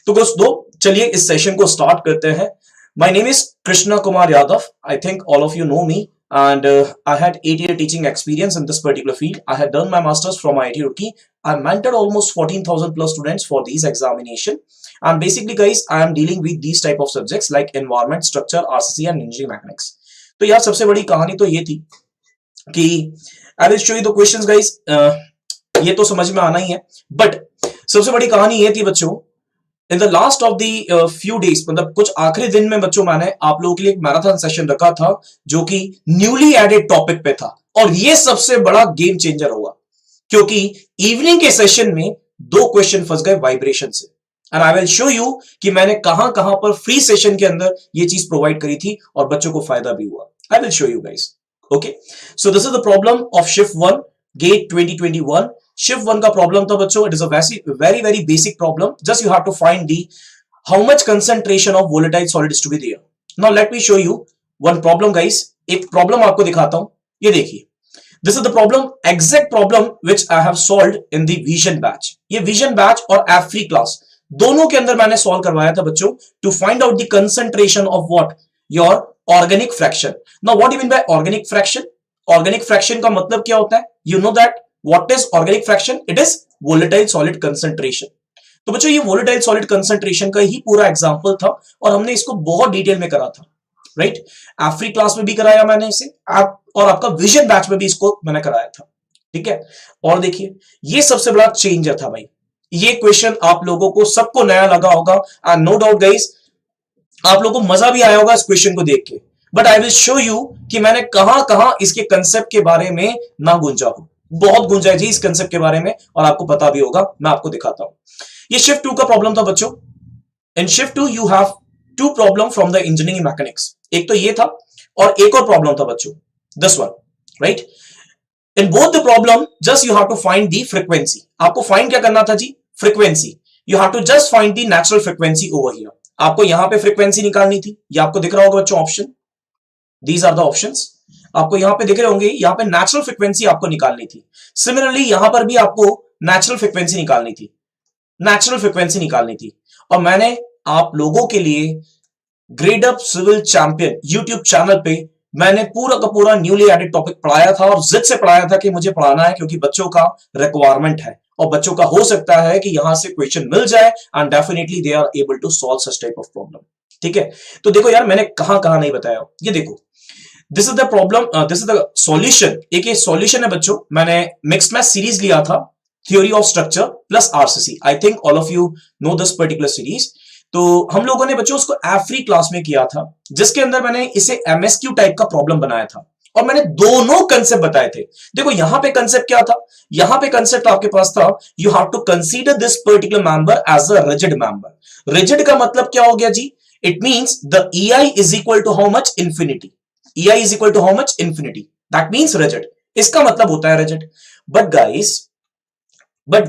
तो दोस्तों चलिए इस सेशन को स्टार्ट करते हैं. My name is Krishna Kumar Yadav. I think all of you know me, and I had 8-year teaching experience in this particular field. I had done my masters from IIT Roorkee. I mentored almost 14,000 plus students for these examination. And basically, guys, I am dealing with these type of subjects like environment, structure, RCC, and engineering mechanics. तो यार सबसे बड़ी कहानी तो ये थी कि I will show you the questions, guys. ये तो समझ में आना ही है, but सबसे बड़ी कहानी ये थी बच्चों, in the last of the few days, मतलब कुछ आखिरी दिन में बच्चों मैंने आप लोगों के लिए एक मैराथन सेशन रखा था जो कि न्यूली एडेड टॉपिक पे था, और ये सबसे बड़ा गेम चेंजर होगा क्योंकि इवनिंग के सेशन में 2 क्वेश्चन फंस गए वाइब्रेशन से. And I will show you कि मैंने कहां कहां पर फ्री सेशन के अंदर ये चीज प्रोवाइड करी थी और बच्चों को फायदा भी हुआ. I will show you guys. Okay, so this is the problem of shift 1 GATE 2021. Shift 1 का प्रॉब्लम था बच्चों, it is a very very basic problem. Just you have to find the how much concentration of volatile solids to be there. Now let me show you one problem guys. एक problem आपको दिखाता हूं, ये देखिए. This is the problem, exact problem which I have solved in the vision batch. ये vision batch और F free class दोनों के अंदर मैंने सॉल्व करवाया था बच्चों, to find out the concentration of what, your organic fraction. Now what you mean by organic fraction? Organic fraction का मतलब क्या होता है? You know that what is organic fraction? It is volatile solid concentration. तो बच्चों ये volatile solid concentration का ही पूरा एग्जांपल था और हमने इसको बहुत डिटेल में करा था, राइट? आफ्री क्लास में भी कराया मैंने इसे, और आपका विजन बैच में भी इसको मैंने कराया था, ठीक है? और देखिए ये सबसे बड़ा चेंजर था भाई. ये क्वेश्चन आप लोगों को सबको नया लगा होगा, एंड नो डाउट गाइस आप लोगों को मजा भी आया होगा इस क्वेश्चन को देख के. But I will show you कि मैंने कहां कहां इसके कंसेप्ट के बारे में ना गुंजा हूं. बहुत गुंजा है जी इस कंसेप्ट के बारे में, और आपको पता भी होगा. मैं आपको दिखाता हूं. ये शिफ्ट 2 का प्रॉब्लम था बच्चों. इन shift 2 you have 2 problem from the engineering mechanics. एक तो ये था और एक और प्रॉब्लम था बच्चों, this one, right? In both the problem just you have to find the frequency. आपको फाइंड क्या करना था जी? Frequency. You have to just find the natural frequency over here. आपको यहां पे फ्रीक्वेंसी निकालनी थी. ये आपको दिख रहा होगा बच्चों option, these are the options. आपको यहां पे दिख रहे होंगे, यहां पे नेचुरल फ्रीक्वेंसी आपको निकालनी थी. सिमिलरली यहां पर भी आपको नेचुरल फ्रीक्वेंसी निकालनी थी, नेचुरल फ्रीक्वेंसी निकालनी थी. और मैंने आप लोगों के लिए Gradeup civil champion YouTube channel पे मैंने पूरा का पूरा न्यूली एडेड टॉपिक पढ़ाया था, और जिद से पढ़ाया था कि मुझे पढ़ाना है क्योंकि बच्चों का रिक्वायरमेंट है, और बच्चों का हो सकता है कि यहां से क्वेश्चन मिल जाए, and definitely they are able to solve such type of problem, ठीक है? तो देखो यार मैंने कहां कहां नहीं बताया. ये देखो, this is the problem, this is the solution. एक ये सॉल्यूशन है बच्चों. मैंने मिक्स्ड मैथ सीरीज लिया था, theory of structure plus RCC. I think all of you know this particular series. तो हम लोगों ने बच्चों उसको एफ्री क्लास में किया था, जिसके अंदर मैंने इसे एमएसक्यू टाइप का प्रॉब्लम बनाया था, और मैंने दोनों कंसेप्ट बताए थे. देखो यहां पे कंसेप्ट क्या था? यहां पे कंसेप्ट आपके पास था, you have to consider this particular member as a rigid member. Rigid का मतलब क्या हो गया जी? It means the EI is equal to how much? Infinity. EI is equal to how much? Infinity. That means rigid. इसका मतलब होता है rigid. But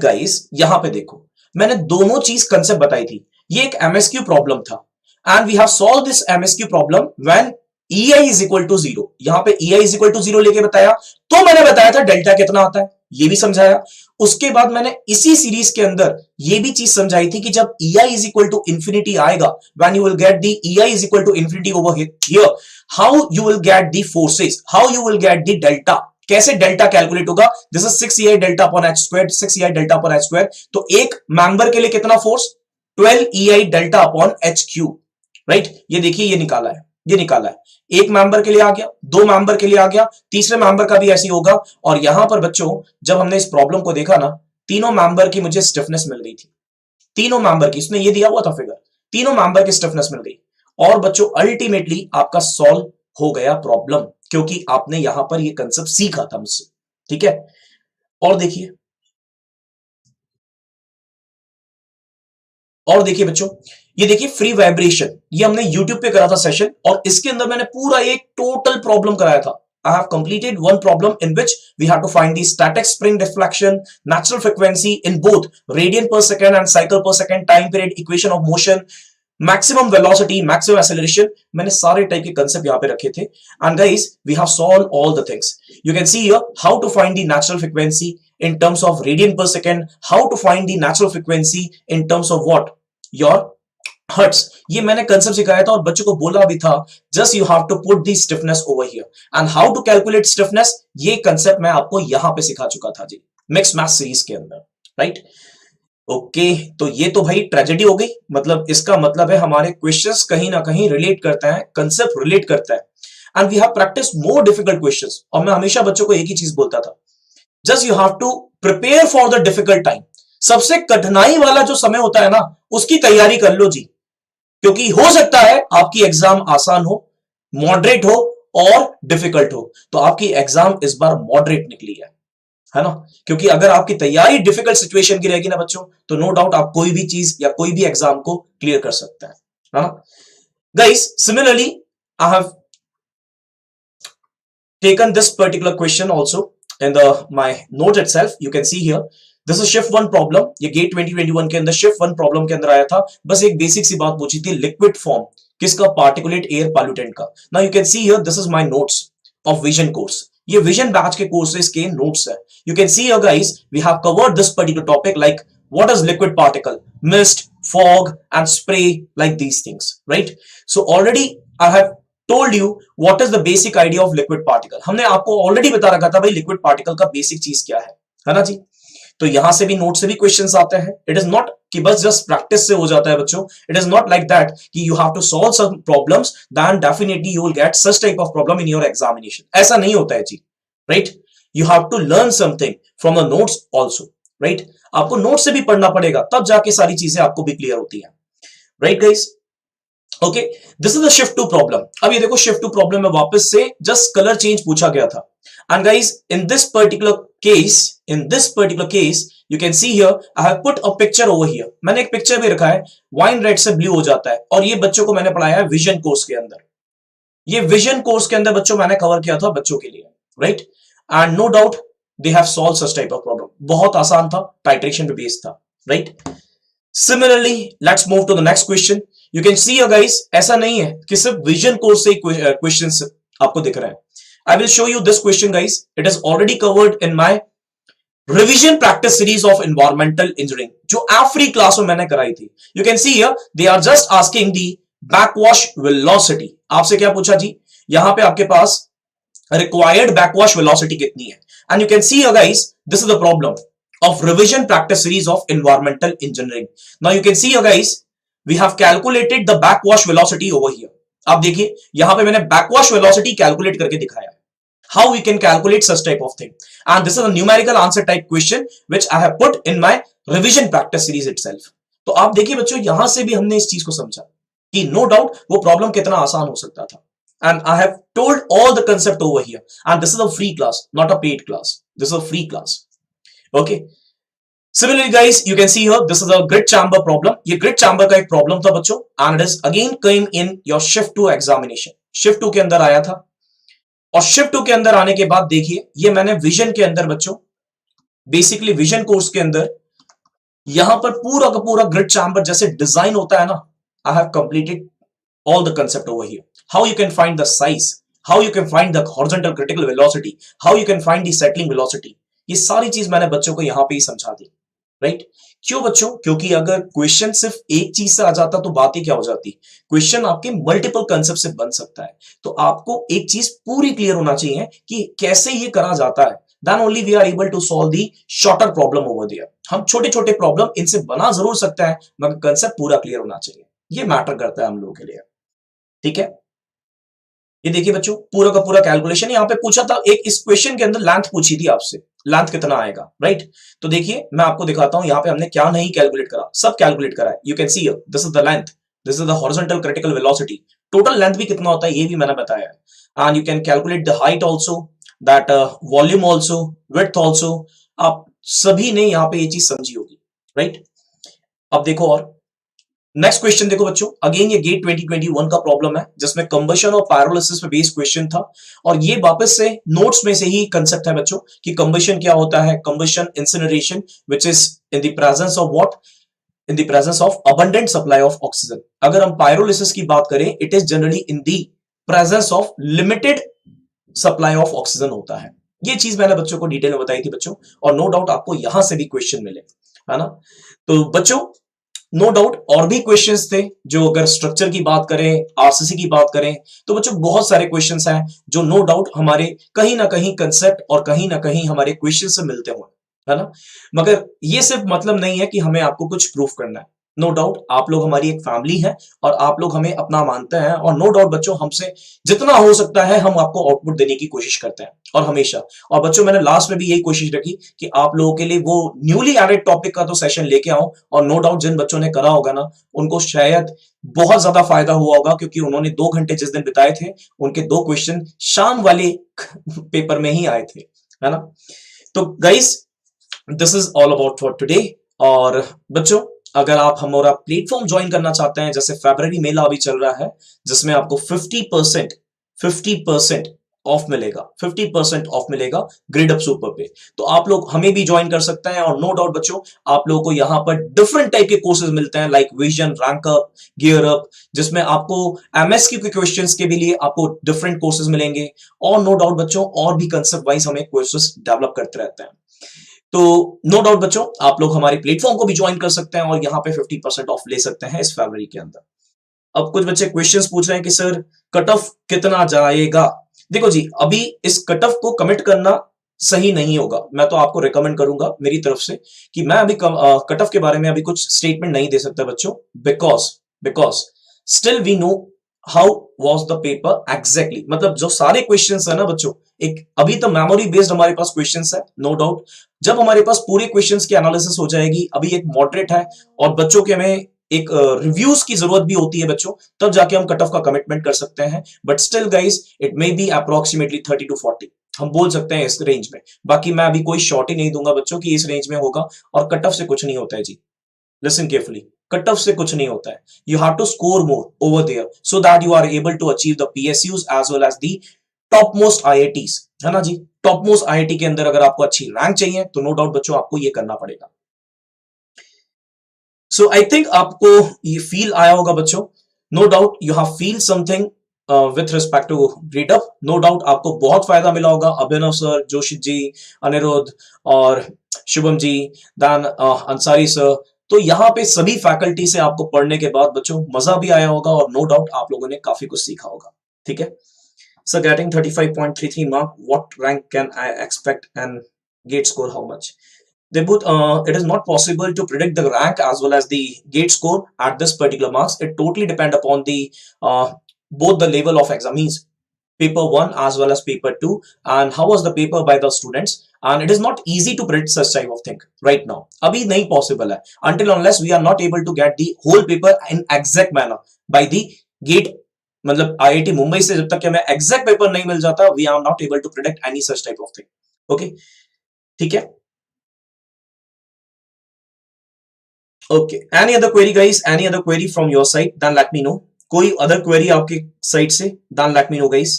guys, यहां पे देखो, मैंने दोनों चीज कंसेप्ट बताई थी. ये एक MSQ प्रॉब्लम था, and we have solved this MSQ problem when EI is equal to 0. यहां पे EI is equal to 0 लेके बताया, तो मैंने बताया था डेल्टा कितना आता है, ये भी समझाया. उसके बाद मैंने इसी सीरीज के अंदर ये भी चीज समझाई थी कि जब EI is equal to infinity आएगा, when you will get the EI is equal to infinity over here, how you will get the forces, how you will get the delta, कैसे डेल्टा कैलकुलेट होगा? This is 6EI delta upon h square, 6EI delta upon h square. तो एक member के लिए कितना force? 12EI delta upon h cube, right? ये देखिए ये निकाला है, ये निकाला है. एक मेंबर के लिए आ गया, 2 मेंबर के लिए आ गया, तीसरे मेंबर का भी ऐसे ही होगा. और यहां पर बच्चों जब हमने इस प्रॉब्लम को देखा ना, तीनों मेंबर की मुझे स्टिफनेस मिल गई थी. तीनों मेंबर की, इसमें ये दिया हुआ था फिगर, तीनों मेंबर की स्टिफनेस मिल गई. और बच्चों अल्टीमेटली आपका सॉल्व हो गया प्रॉब्लम, क्योंकि आपने यहां पर ये कंसेप्ट सीखा था मुझसे, ठीक है? और देखिए बच्चों, ये देखिए फ्री वाइब्रेशन, ये हमने YouTube पे करा था सेशन, और इसके अंदर मैंने पूरा एक टोटल प्रॉब्लम कराया था. I have completed one problem in which we have to find the static spring deflection, natural frequency in both radian per second and cycle per second, time period, equation of motion, maximum velocity, maximum acceleration. मैंने सारे type के concept यहाँ पे रखे थे. And guys, we have solved all the things. You can see here how to find the natural frequency in terms of radian per second, how to find the natural frequency in terms of what? Your hertz. ये मैंने concept सिखाया था और बच्चों को बोला भी था, just you have to put the stiffness over here and how to calculate stiffness. ये कंसेप्ट मैं आपको यहां पे सिखा चुका था जी, मिक्स मैथ सीरीज के अंदर, राइट. ओके, तो ये तो भाई ट्रेजेडी हो गई. मतलब इसका मतलब है हमारे क्वेश्चंस कहीं ना कहीं रिलेट करते हैं, कंसेप्ट रिलेट करता है, and we have practice more difficult questions. और मैं हमेशा बच्चों को एक ही चीज बोलता था, just you have to prepare for the difficult time. सबसे कठिनाई वाला जो समय होता है ना, उसकी तैयारी कर लो जी, क्योंकि हो सकता है आपकी एग्जाम आसान हो, मॉडरेट हो और डिफिकल्ट हो. तो आपकी एग्जाम इस बार मॉडरेट निकली है ना. क्योंकि अगर आपकी तैयारी डिफिकल्ट सिचुएशन की रहेगी ना बच्चों, तो नो डाउट आप कोई भी चीज या कोई भी एग्जाम को क्लियर कर सकते हैं, है ना. Guys, similarly I have taken this particular question also in the my note itself. You can see here this is shift one problem. ये गेट 2021 के अंदर शिफ्ट वन प्रॉब्लम के अंदर आया था. बस एक बेसिक सी बात पूछी थी, लिक्विड फॉर्म किसका? पार्टिकुलेट एयर पॉल्यूटेंट का. Now you can see here this is my notes of vision course. ये विजन बैच के कोर्सेज के नोट्स है. You can see here guys, we have covered this particular topic like what is liquid particle, mist, fog and spray, like these things, right. So already I have told you what is the basic idea of liquid particle. हमने आपको already बता रखा था भाई liquid particle का basic चीज क्या है ना जी. तो यहां से भी नोट से भी क्वेश्चंस आते हैं. इट इज नॉट कि बस जस्ट प्रैक्टिस से हो जाता है बच्चों. It is not like that कि you have to solve some problems then definitely you will get such type of problem in your examination. ऐसा नहीं होता है जी, right. You have to learn something from the notes also, right. आपको note से भी पढ़ना पड़ेगा, तब जाके सारी चीजें आपको भी क्लियर होती है, right guys. Okay, this is the shift two problem. अब ये देखो शिफ्ट टू प्रॉब्लम में वापस से जस्ट कलर चेंज पूछा गया था. And guys, in this particular case you can see here I have put a picture over here. मैंने एक पिक्चर भी रखा है, वाइन रेड से ब्लू हो जाता है. और ये बच्चों को मैंने पढ़ाया है विजन कोर्स के अंदर. ये विजन कोर्स के अंदर बच्चों मैंने कवर किया था बच्चों के लिए, right. And no doubt they have solve such type of problem. बहुत आसान था, टाइट्रेशन पे बेस्ड था, right. Similarly let's move to the next question. You can see guys, ऐसा नहीं है कि सिर्फ विजन कोर्स से क्वेश्चंस आपको दिख रहे हैं. I will show you this question guys. It is already covered in my revision practice series of environmental engineering, जो free class में मैंने कराई थी. You can see here they are just asking the backwash velocity. आपसे क्या पूछा जी? यहां पे आपके पास required backwash velocity कितनी है? And you can see here guys, this is the problem of revision practice series of environmental engineering. Now you can see here guys, we have calculated the backwash velocity over here. आप देखिए यहां पे मैंने backwash velocity calculate करके दिखाया है. How we can calculate such type of thing, and this is a numerical answer type question which I have put in my revision practice series itself. तो आप देखिए बच्चों, यहां से भी हमने इस चीज को समझा कि नो डाउट वो प्रॉब्लम कितना आसान हो सकता था. And I have told all the concept over here, and this is a free class, not a paid class. This is a free class, okay. Similarly guys, you can see here this is a grid chamber problem. ये grid chamber का एक problem था बच्चों, and it is again came in your shift 2 examination. shift 2 के अंदर आया था. और shift 2 के अंदर आने के बाद देखिए, ये मैंने vision के अंदर बच्चों, बेसिकली vision कोर्स के अंदर यहां पर पूरा का पूरा grid chamber जैसे डिजाइन होता है ना, I have completed all the concept over here. How you can find the size, how you can find the horizontal critical velocity, how you can find the settling velocity. ये सारी चीज मैंने बच्चों को यहां पे ही समझा दी, राइट. क्यों बच्चों? क्योंकि अगर क्वेश्चन सिर्फ एक चीज से आ जाता तो बात ही क्या हो जाती. क्वेश्चन आपके मल्टीपल कंसेप्ट से बन सकता है. तो आपको एक चीज पूरी क्लियर होना चाहिए कि कैसे ये करा जाता है. Then only we are able to solve the shorter problem over there. हम छोटे छोटे प्रॉब्लम इनसे बना जरूर सकते हैं, मगर कंसेप्ट पूरा क्लियर होना चाहिए. ये मैटर करता है हम लोगों के लिए, ठीक है. ये देखिए बच्चों, पूरा का पूरा कैलकुलेशन यहां पे पूछा था. एक इस क्वेश्चन के अंदर लेंथ पूछी थी आपसे, लेंथ कितना आएगा, राइट. तो देखिए मैं आपको दिखाता हूं यहां पे हमने क्या नहीं कैलकुलेट करा, सब कैलकुलेट करा है. You can see this is the length, this is the horizontal critical velocity. Total length भी कितना होता है ये भी मैंने बताया है. And you can calculate the height also, that volume also, width also. आप सभी ने यहां पे ये चीज समझी होगी, राइट. अब देखो, और नेक्स्ट क्वेश्चन देखो बच्चों, अगेन ये गेट 2021 का प्रॉब्लम है जिसमें कंबशन और पायरोलिसिस पे बेस्ड क्वेश्चन था, और ये वापस से नोट्स में से ही कंसेप्ट है बच्चों कि कंबशन क्या होता है, combustion incineration which is in the presence of what, in the presence of abundant supply of oxygen. अगर हम पायरोलिसिस की बात करें, it is generally in the presence of limited supply of oxygen होता है। ये चीज मैंने बच्चों को डिटेल में बताई थी बच्चों, और नो डाउट आपको यहां से भी क्वेश्चन मिले, है ना। तो बच्चों नो डाउट और भी क्वेश्चंस थे, जो अगर स्ट्रक्चर की बात करें, आरसीसी की बात करें, तो बच्चों बहुत सारे क्वेश्चंस हैं जो नो डाउट हमारे कहीं ना कहीं कंसेप्ट और कहीं ना कहीं हमारे क्वेश्चन से मिलते हुए, है ना। मगर ये सिर्फ मतलब नहीं है कि हमें आपको कुछ प्रूफ करना है। नो डाउट आप लोग हमारी एक फैमिली है और आप लोग हमें अपना मानते हैं, और नो डाउट बच्चों हमसे जितना हो सकता है हम आपको आउटपुट देने की कोशिश करते हैं, और हमेशा। और बच्चों मैंने लास्ट में भी यही कोशिश रखी कि आप लोगों के लिए वो न्यूली एडेड टॉपिक का तो सेशन लेके आऊं, और नो डाउट जिन बच्चों ने करा होगा ना, उनको शायद बहुत ज्यादा फायदा हुआ होगा, क्योंकि उन्होंने 2 घंटे जिस दिन बिताए थे, उनके 2 क्वेश्चन शाम वाले पेपर में ही आए थे, है ना। तो guys this is all about for today. और बच्चों अगर आप हमारा प्लेटफॉर्म ज्वाइन करना चाहते हैं, जैसे फरवरी मेला अभी चल रहा है जिसमें आपको 50% ऑफ मिलेगा, 50% ऑफ मिलेगा ग्रेडअप सुपर पे, तो आप लोग हमें भी ज्वाइन कर सकते हैं। और नो डाउट बच्चों आप लोगों को यहां पर डिफरेंट टाइप के कोर्सेज मिलते हैं, like vision, rank up, gear up, जिसमें आपको एमएसक्यू के क्वेश्चंस के भी लिए आपको डिफरेंट कोर्सेज मिलेंगे, और नो डाउट बच्चों और भी कंसेप्ट वाइज हमें कोर्सेज डेवलप करते रहते हैं। तो नो डाउट बच्चों आप लोग हमारे प्लेटफॉर्म को भी ज्वाइन कर सकते हैं, और यहां पे 50% ऑफ ले सकते हैं इस फरवरी के अंदर। अब कुछ बच्चे क्वेश्चंस पूछ रहे हैं कि सर कट ऑफ कितना जाएगा। देखो जी, अभी इस कट ऑफ को कमिट करना सही नहीं होगा। मैं तो आपको रिकमेंड करूंगा मेरी तरफ से कि मैं अभी कट ऑफ के बारे में अभी कुछ स्टेटमेंट नहीं दे सकता बच्चों, because because still we know how was the paper exactly, मतलब जो सारे क्वेश्चंस है ना बच्चों, एक अभी तो मेमोरी बेस्ड हमारे पास क्वेश्चंस है, नो डाउट। जब हमारे पास पूरे क्वेश्चंस की एनालिसिस हो जाएगी, अभी एक मॉडरेट है, और बच्चों के हमें एक रिव्यूज की जरूरत भी होती है बच्चों, तब जाके हम कट ऑफ का कमिटमेंट कर सकते हैं। But still guys it may be approximately 30 to 40, हम बोल सकते हैं इस रेंज में। बाकी मैं अभी कोई शॉर्ट ही नहीं दूंगा बच्चों कि इस रेंज में होगा, और कट ऑफ से कुछ नहीं होता है जी। लिसन केयरफुली, कट ऑफ से कुछ नहीं होता है। You have to score more over there so that you are able to achieve the PSUs as well as the top most IITs, है ना जी। टॉप मोस्ट आईआईटी के अंदर अगर आपको अच्छी रैंक चाहिए तो नो डाउट बच्चों आपको ये करना पड़ेगा। सो आई थिंक आपको ये फील आया होगा बच्चों, no doubt you have feel something with respect to Gradeup, no doubt आपको बहुत फायदा मिला होगा। अभिनव सर, जोशित जी, अनिरुद्ध और शुभम जी, दान अंसारी सर, तो यहाँ पे सभी फैकल्टी से आपको पढ़ने के बाद बच्चों मजा भी आया होगा, और नो डाउट आप लोगों ने काफी कुछ सीखा होगा, ठीक है। Sir getting 35.33 mark, what rank can I expect and GATE score how much. They both, it is not possible to predict the rank as well as the gate score at this particular marks. It totally depend upon the both the level of examies, paper 1 as well as paper 2, and how was the paper by the students. And it is not easy to predict such type of thing right now. अभी नहीं possible है, until unless we are not able to get the whole paper in exact manner by the gate, मतलब IIT Mumbai से जब तक हमें exact paper नहीं मिल जाता, we are not able to predict any such type of thing. Okay, ठीक है। Okay. Any other query, guys? Any other query from your side? Then let me know. कोई other query आपके side से? Then let me know, guys.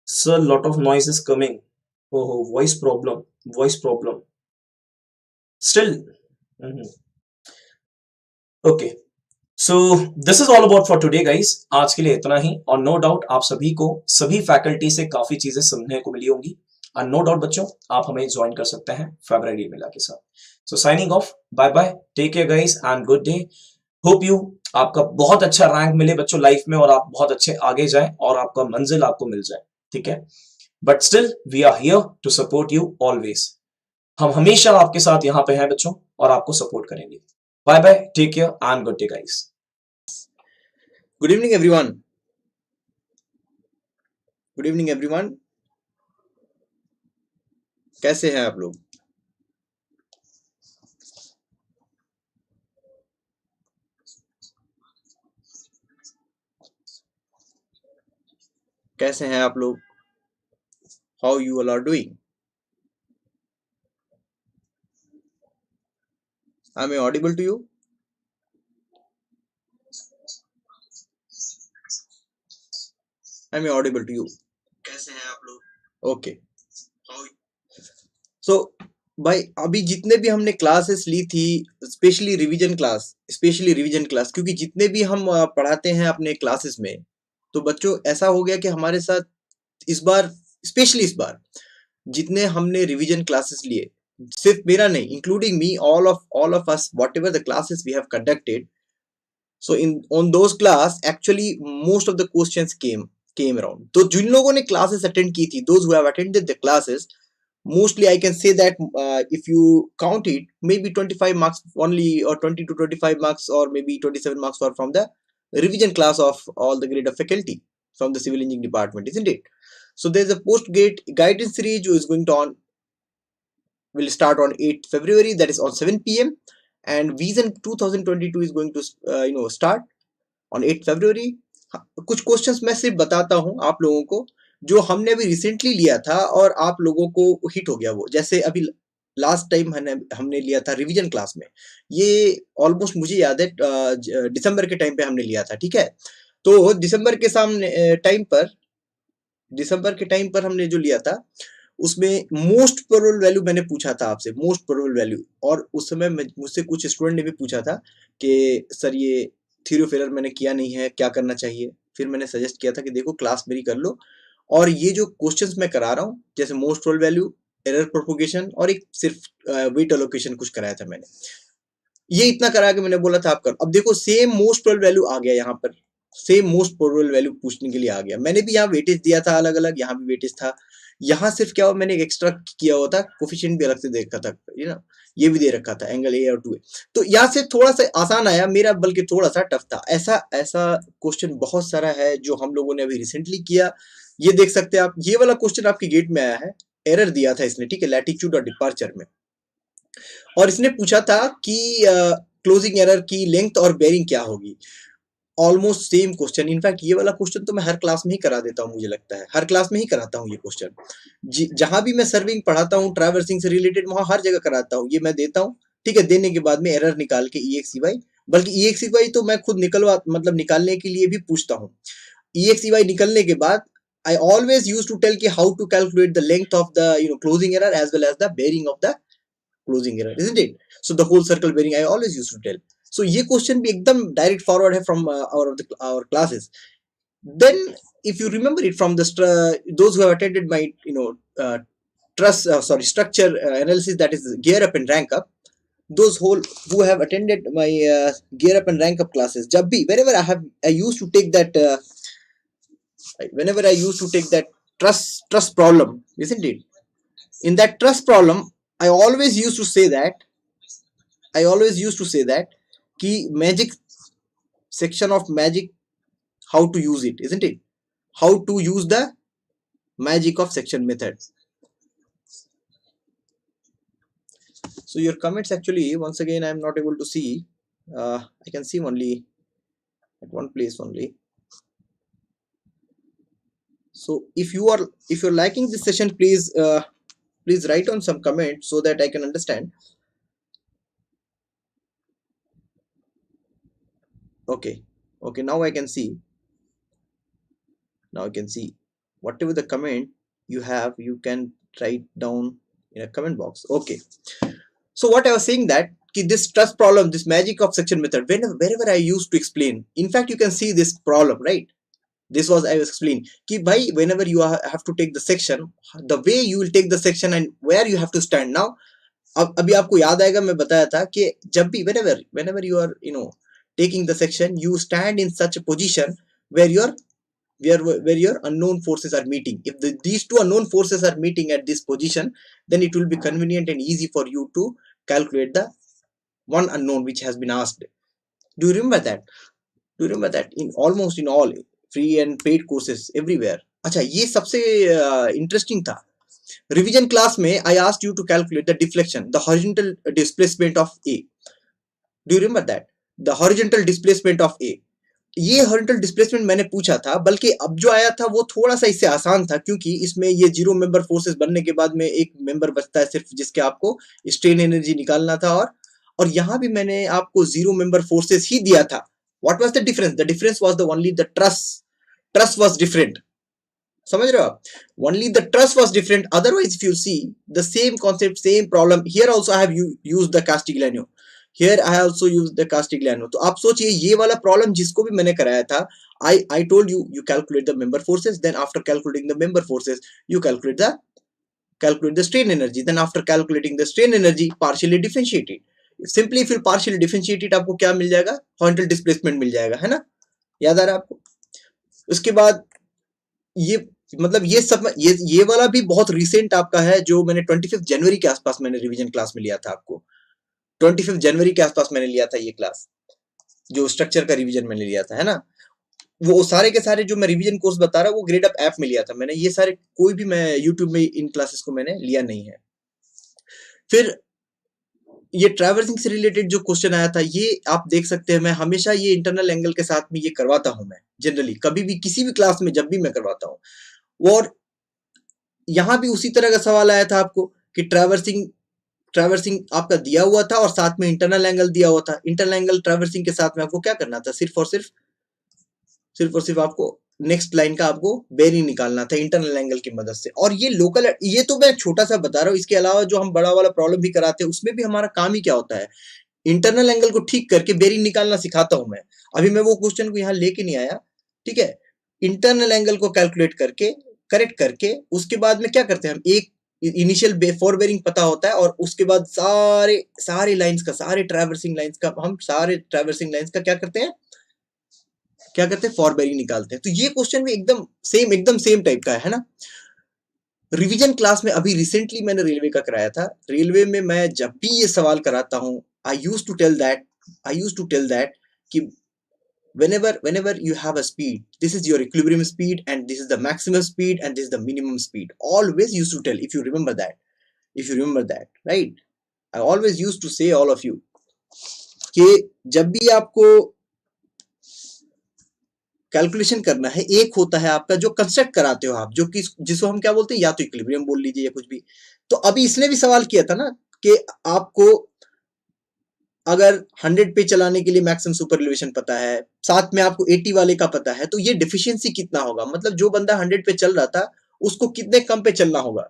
Sir, lot of noise is coming. Oh, voice problem. Voice problem. Still. Okay. So this is all about for today guys, आज के लिए इतना ही। और no doubt आप सभी को सभी फैकल्टी से काफी चीजें सुनने को मिली होंगी, और नो डाउट बच्चों आप हमें ज्वाइन कर सकते हैं फरवरी मेला के साथ। So signing off, bye bye, take care guys and good day. Hope you आपका बहुत अच्छा रैंक मिले बच्चों लाइफ में, और आप बहुत अच्छे आगे जाए और आपका मंजिल आपको मिल जाए, ठीक है। But still we are here to support you always. हम हमेशा आपके साथ यहाँ पे हैं बच्चों, और आपको सपोर्ट करेंगे। Bye bye, take care and good day guys. Good evening everyone. Good evening everyone, कैसे हैं आप लोग? कैसे हैं आप लोग? how you all are doing. Am I audible to you? Am I audible to you? कैसे हैं आप लोग? Okay. So भाई अभी जितने भी हमने क्लासेस ली थी, स्पेशली रिवीजन क्लास, क्योंकि जितने भी हम पढ़ाते हैं अपने क्लासेस में, तो बच्चों ऐसा हो गया कि हमारे साथ इस बार, स्पेशली इस बार जितने हमने रिवीजन क्लासेस लिए, सिर्फ मेरा नहीं, including me, all of us, whatever the classes we have conducted, so in on those class actually most of the questions came around. तो जिन लोगों ने क्लासेस अटेंड की थी, those who have attended the classes, mostly I can say that if you count it, maybe 25 marks only, or 20 to 25 marks, or maybe 27 marks were from the revision class of all the Gradeup faculty from the civil engineering department, isn't it? So there's a post-grade guidance series which is going to will start on 8th February, that is on 7 p.m. and Vision 2022 is going to start on 8th February. कुछ questions मैं सिर्फ बताता हूं आप लोगों को जो हमने अभी रिसेंटली लिया था और आप लोगों को हिट हो गया वो, जैसे अभी लास्ट टाइम हमने लिया था रिवीजन क्लास में, ये ऑलमोस्ट मुझे याद है दिसंबर के टाइम पे हमने लिया था, ठीक है? तो दिसंबर के टाइम पर हमने जो लिया था उसमें मोस्ट प्रोबेबल वैल्यू मैंने पूछा था आपसे, मोस्ट प्रोबेबल वैल्यू, और उस समय मुझसे कुछ स्टूडेंट ने भी पूछा था कि सर ये थ्योरी ऑफ एरर मैंने किया नहीं है, क्या करना चाहिए? फिर मैंने सजेस्ट किया था कि देखो क्लास मेरी कर लो, और ये जो क्वेश्चंस मैं करा रहा हूँ, जैसे most probable value, error propagation, और एक सिर्फ वेट एलोकेशन कुछ कराया था मैंने, ये इतना करा के मैंने बोला था आप कर। अब देखो सेम मोस्ट प्रोबेबल वैल्यू आ गया यहाँ पर, सेम मोस्ट प्रोबेबल वैल्यू पूछने के लिए आ गया। मैंने भी यहाँ वेटेज दिया था अलग अलग, यहाँ भी वेटेज था, यहाँ सिर्फ क्या हुआ मैंने एक एक्स्ट्रा किया हुआ था, कोफिशिएंट भी अलग से दे रखा था, ये भी दे रखा था, एंगल ए और 2A। तो यहाँ से थोड़ा सा आसान आया मेरा, बल्कि थोड़ा सा टफ था। ऐसा क्वेश्चन बहुत सारा है जो हम लोगों ने अभी रिसेंटली किया। ये देख सकते हैं आप, ये वाला क्वेश्चन आपकी गेट में आया है, एरर दिया था इसने, ठीक है, लैटिट्यूड और डिपार्चर में, और इसने पूछा था कि क्लोजिंग एरर की लेंथ और बेयरिंग क्या होगी। ऑलमोस्ट सेम क्वेश्चन, इनफैक्ट ये वाला क्वेश्चन तो मैं हर क्लास में ही करा देता हूँ, मुझे लगता है हर क्लास में ही कराता हूँ ये क्वेश्चन। जहां भी मैं सर्विंग पढ़ाता हूँ, ट्रैवर्सिंग से रिलेटेड, वहां हर जगह कराता हूँ, ये मैं देता हूँ, ठीक है। देने के बाद में एरर निकाल के EXEY, बल्कि EXEY तो मैं खुद निकालने के लिए भी पूछता हूँ। EXEY निकलने के बाद I always used to tell कि how to calculate the length of the closing error as well as the bearing of the closing error, isn't it? So the whole circle bearing I always used to tell. So ये question भी एकदम direct forward है from our classes. Then if you remember it from the those who have attended my structure analysis, that is gear up and rank up, those who have attended my gear up and rank up classes, जब भी I used to take that trust problem, isn't it? In that trust problem I always used to say that कि magic section of magic, how to use it, isn't it? How to use the magic of section method. So your comments actually, once again I am not able to see, I can see only at one place only. So if you're liking this session, please write on some comment so that I can understand. Okay, now I can see. Whatever the comment you have, you can write down in a comment box. Okay, so what I was saying, that this trust problem, this magic of section method, wherever I used to explain, in fact you can see this problem, right? This was I was explaining कि भाई whenever you have to take the section, the way you will take the section and where you have to stand. Now अभी आपको याद आएगा, मैं बताया था कि जब भी whenever you are taking the section, you stand in such a position where your unknown forces are meeting. If these two unknown forces are meeting at this position, then it will be convenient and easy for you to calculate the one unknown which has been asked. Do you remember that? In almost in all free and paid courses everywhere. अच्छा, ये सबसे interesting था. Revision class में I asked you to calculate the deflection, the horizontal displacement of A. Do you remember that? The horizontal displacement of A. ये horizontal displacement मैंने पूछा था, बल्कि अब जो आया था वो थोड़ा सा इससे आसान था, क्योंकि इसमें ये जीरो मेंबर फोर्सेस बनने के बाद में एक मेंबर बचता है सिर्फ, जिसके आपको स्ट्रेन एनर्जी निकालना था। और यहाँ भी मैंने आपको जीरो मेंबर फोर्सेस ही दिया था। What was the difference? The difference was the only the truss was different. समझ रहे हो आप? Only the truss was different, otherwise if you see the same concept, same problem. Here also I have used the Castigliano, here I also use the Castigliano. तो आप सोचिए ये वाला problem जिसको भी मैंने कराया था, I told you calculate the member forces, then after calculating the member forces you calculate the strain energy, then after calculating the strain energy partially differentiate it. Simply if you partially differentiate it, आपको क्या मिल जाएगा? horizontal displacement मिल जाएगा, है ना? याद आ रहा है आपको? उसके बाद ये मतलब ये सब ये वाला भी बहुत रिसेंट आपका है, जो मैंने 25 जनवरी के आसपास मैंने रिवीजन क्लास में लिया था। आपको 25 जनवरी के आसपास मैंने लिया था ये क्लास, जो स्ट्रक्चर का रिवीजन मैंने लिया था, है ना? वो सारे के सारे जो मैं रिवीजन कोर्स बता रहा हूँ वो ग्रेडअप ऐप में लिया था मैंने। ये सारे कोई भी मैं यूट्यूब में इन क्लासेस को मैंने लिया नहीं है। फिर ये ट्रैवर्सिंग से रिलेटेड जो क्वेश्चन आया था, ये आप देख सकते हैं, मैं हमेशा ये इंटरनल एंगल के साथ में ये करवाता हूं। मैं जनरली कभी भी किसी भी क्लास में जब भी मैं करवाता हूं। और यहां भी उसी तरह का सवाल आया था आपको कि ट्रैवर्सिंग आपका दिया हुआ था और साथ में इंटरनल एंगल दिया हुआ था। इंटरनल एंगल ट्रैवर्सिंग के साथ में आपको क्या करना था? सिर्फ और सिर्फ आपको नेक्स्ट लाइन का आपको बेरिंग निकालना था इंटरनल एंगल की मदद से। और ये लोकल, ये तो मैं छोटा सा बता रहा हूँ। इसके अलावा जो हम बड़ा वाला प्रॉब्लम भी कराते हैं उसमें भी हमारा काम ही क्या होता है? इंटरनल एंगल को ठीक करके बेरिंग निकालना सिखाता हूं मैं। अभी मैं वो क्वेश्चन को यहाँ लेके नहीं आया, ठीक है? इंटरनल एंगल को कैलकुलेट करके, करेक्ट करके, उसके बाद में क्या करते हैं हम, एक इनिशियल फोर बेरिंग पता होता है और उसके बाद सारे लाइंस का, सारे ट्रैवर्सिंग लाइंस का क्या करते हैं? फॉर बेरिंग निकालते हैं। तो ये क्वेश्चन भी एकदम सेम टाइप का है ना? रिवीजन क्लास में अभी रिसेंटली मैंने रेलवे का कराया था। रेलवे में मैं जब भी ये सवाल कराता हूं, आई यूज टू टेल दैट कि whenever you have a speed, this is your equilibrium speed and this is the maximum speed and this is the minimum speed. Always used to tell, if you remember that, right? I always used to say all of you कि जब भी आपको calculation करना है, एक होता है आपका जो कंस्ट्रक्ट कराते हो आप, जो कि जिसको हम क्या बोलते हैं, या तो इक्विलिब्रियम बोल लीजिए या कुछ भी। तो अभी इसने भी सवाल किया था ना कि आपको अगर 100 पे चलाने के लिए मैक्सिमम सुपर एलिवेशन पता है, साथ में आपको 80 वाले का पता है, तो ये डिफिशियंसी कितना होगा? मतलब जो बंदा 100 पे चल रहा था उसको कितने कम पे चलना होगा?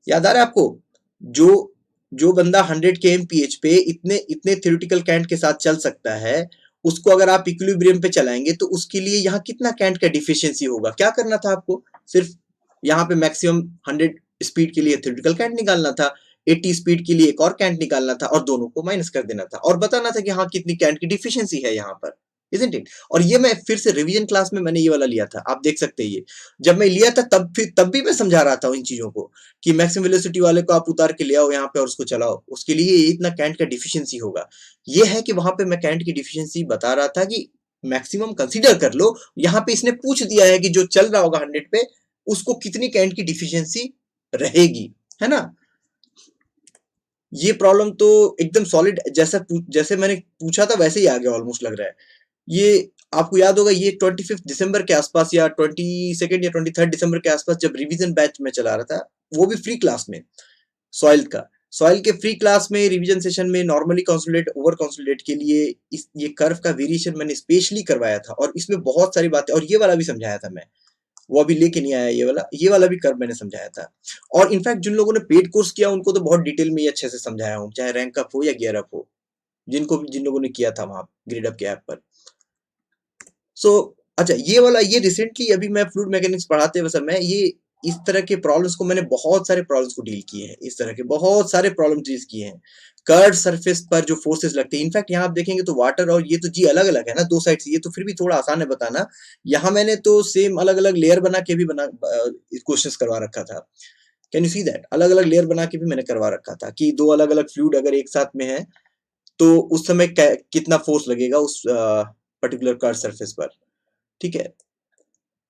याद आ रहा है आपको? जो बंदा 100 kmph पे इतने थ्योरेटिकल कैंट के साथ चल सकता है, उसको अगर आप इक्विलिब्रियम पे चलाएंगे तो उसके लिए यहाँ कितना कैंट का डिफिशियंसी होगा? क्या करना था आपको? सिर्फ यहाँ पे मैक्सिमम 100 स्पीड के लिए थ्योरेटिकल कैंट निकालना था, 80 स्पीड के लिए एक और कैंट निकालना था और दोनों को माइनस कर देना था और बताना था कि हाँ कितनी कैंट की डिफिशियंसी है यहाँ पर, isn't it? और ये मैं फिर से रिवीजन क्लास में मैंने ये वाला लिया था, आप देख सकते हैं। ये जब मैं लिया था तब भी मैं समझा रहा था इन चीजों को कि मैक्सिमम वेलोसिटी वाले को आप उतार के ले आओ यहाँ पे और उसको चलाओ, उसके लिए इतना कैंट का डिफिशियंसी होगा। ये है कि वहां पे मैं कैंट की डिफिशियंसी बता रहा था कि मैक्सिमम कंसीडर कर लो। यहाँ पे इसने पूछ दिया है कि जो चल रहा होगा 100 पे उसको कितनी कैंट की डिफिशियंसी रहेगी, है ना? ये प्रॉब्लम तो एकदम सॉलिड, जैसे मैंने पूछा था वैसे ही आ गया ऑलमोस्ट, लग रहा है। ये आपको याद होगा, ये 25 दिसंबर के आसपास या 22 या 23 दिसंबर के आसपास जब रिवीजन बैच में चला रहा था, वो भी फ्री क्लास में, सॉइल के फ्री क्लास में रिवीजन सेशन में नॉर्मली कंसोलिडेट ओवर कंसोलिडेट के लिए ये कर्व का वेरिएशन मैंने स्पेशली करवाया था और इसमें बहुत सारी बातें, और ये वाला भी समझाया था मैं, वो अभी लेके नहीं आया ये वाला भी कर्व मैंने समझाया था। और इनफैक्ट जिन लोगों ने पेड कोर्स किया उनको तो बहुत डिटेल में अच्छे से समझाया हूँ, चाहे रैंक अप हो या गियर अप हो, जिन लोगों ने किया था वहां ग्रेडअप के ऐप पर। अच्छा, ये रिसेंटली अभी मैं फ्लूइड मैकेनिक्स पढ़ाते हुए समय ये इस तरह के प्रॉब्लम्स को मैंने बहुत सारे प्रॉब्लम्स को डील किए हैं, इस तरह के बहुत सारे प्रॉब्लम डील किए हैं। कर्व सरफेस पर जो फोर्सेस लगते हैं, इनफैक्ट यहाँ आप देखेंगे तो वाटर और ये तो जी अलग अलग है ना, दो साइड से, ये तो फिर भी थोड़ा आसान है बताना। यहाँ मैंने तो सेम अलग अलग लेयर बना के भी क्वेश्चंस करवा रखा था। Can you see that? अलग अलग लेयर बना के भी मैंने करवा रखा था कि दो अलग अलग फ्लूइड अगर एक साथ में है तो उस समय कितना फोर्स लगेगा उस पर्टिकुलर कर्व सरफेस पर, ठीक है?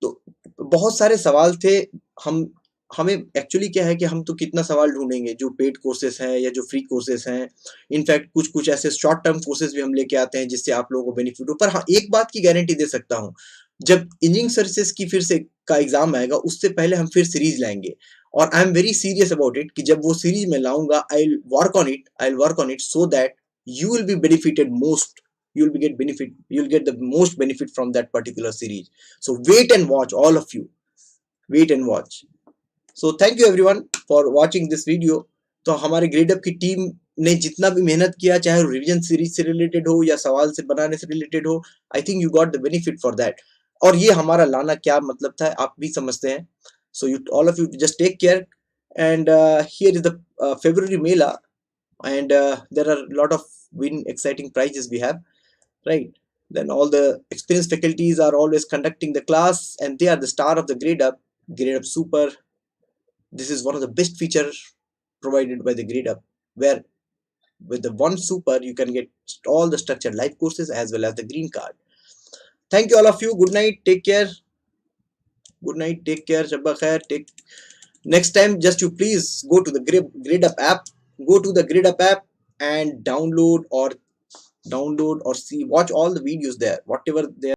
तो बहुत सारे सवाल थे, हमें एक्चुअली क्या है कि हम तो कितना सवाल ढूंढेंगे जो पेड कोर्सेज हैं या जो फ्री कोर्सेज हैं। इनफैक्ट कुछ ऐसे शॉर्ट टर्म कोर्सेज भी हम लेके आते हैं जिससे आप लोगों को बेनिफिट हो। पर हाँ, एक बात की गारंटी दे सकता हूँ, जब इंजीनियरिंग सर्विसेज की फिर से का एग्जाम आएगा उससे पहले हम फिर सीरीज लाएंगे, और I am very serious about it कि जब वो सीरीज में लाऊंगा I will work on it so that you will be benefited most, you'll get the most benefit from that particular series. So wait and watch, all of you, wait and watch. So thank you everyone for watching this video. तो हमारे Gradeup की team ने जितना भी मेहनत किया, चाहे revision series से रिलेटेड हो या सवाल से बनाने से रिलेटेड हो, आई think you got the benefit for that. और ये हमारा लाना क्या मतलब था आप भी समझते हैं। So you all of you just take care, and here is the February Mela, and there are a lot of exciting prizes we have, right? Then all the experienced faculties are always conducting the class, and they are the star of the Gradeup Super. This is one of the best features provided by the Gradeup, where with the one Super you can get all the structured live courses as well as the green card. Thank you all of you. Good night, take care. Good night, take care. Shabba khair. Next time, just you please go to the Gradeup app. Go to the Gradeup app and download or see, watch all the videos there, whatever they are.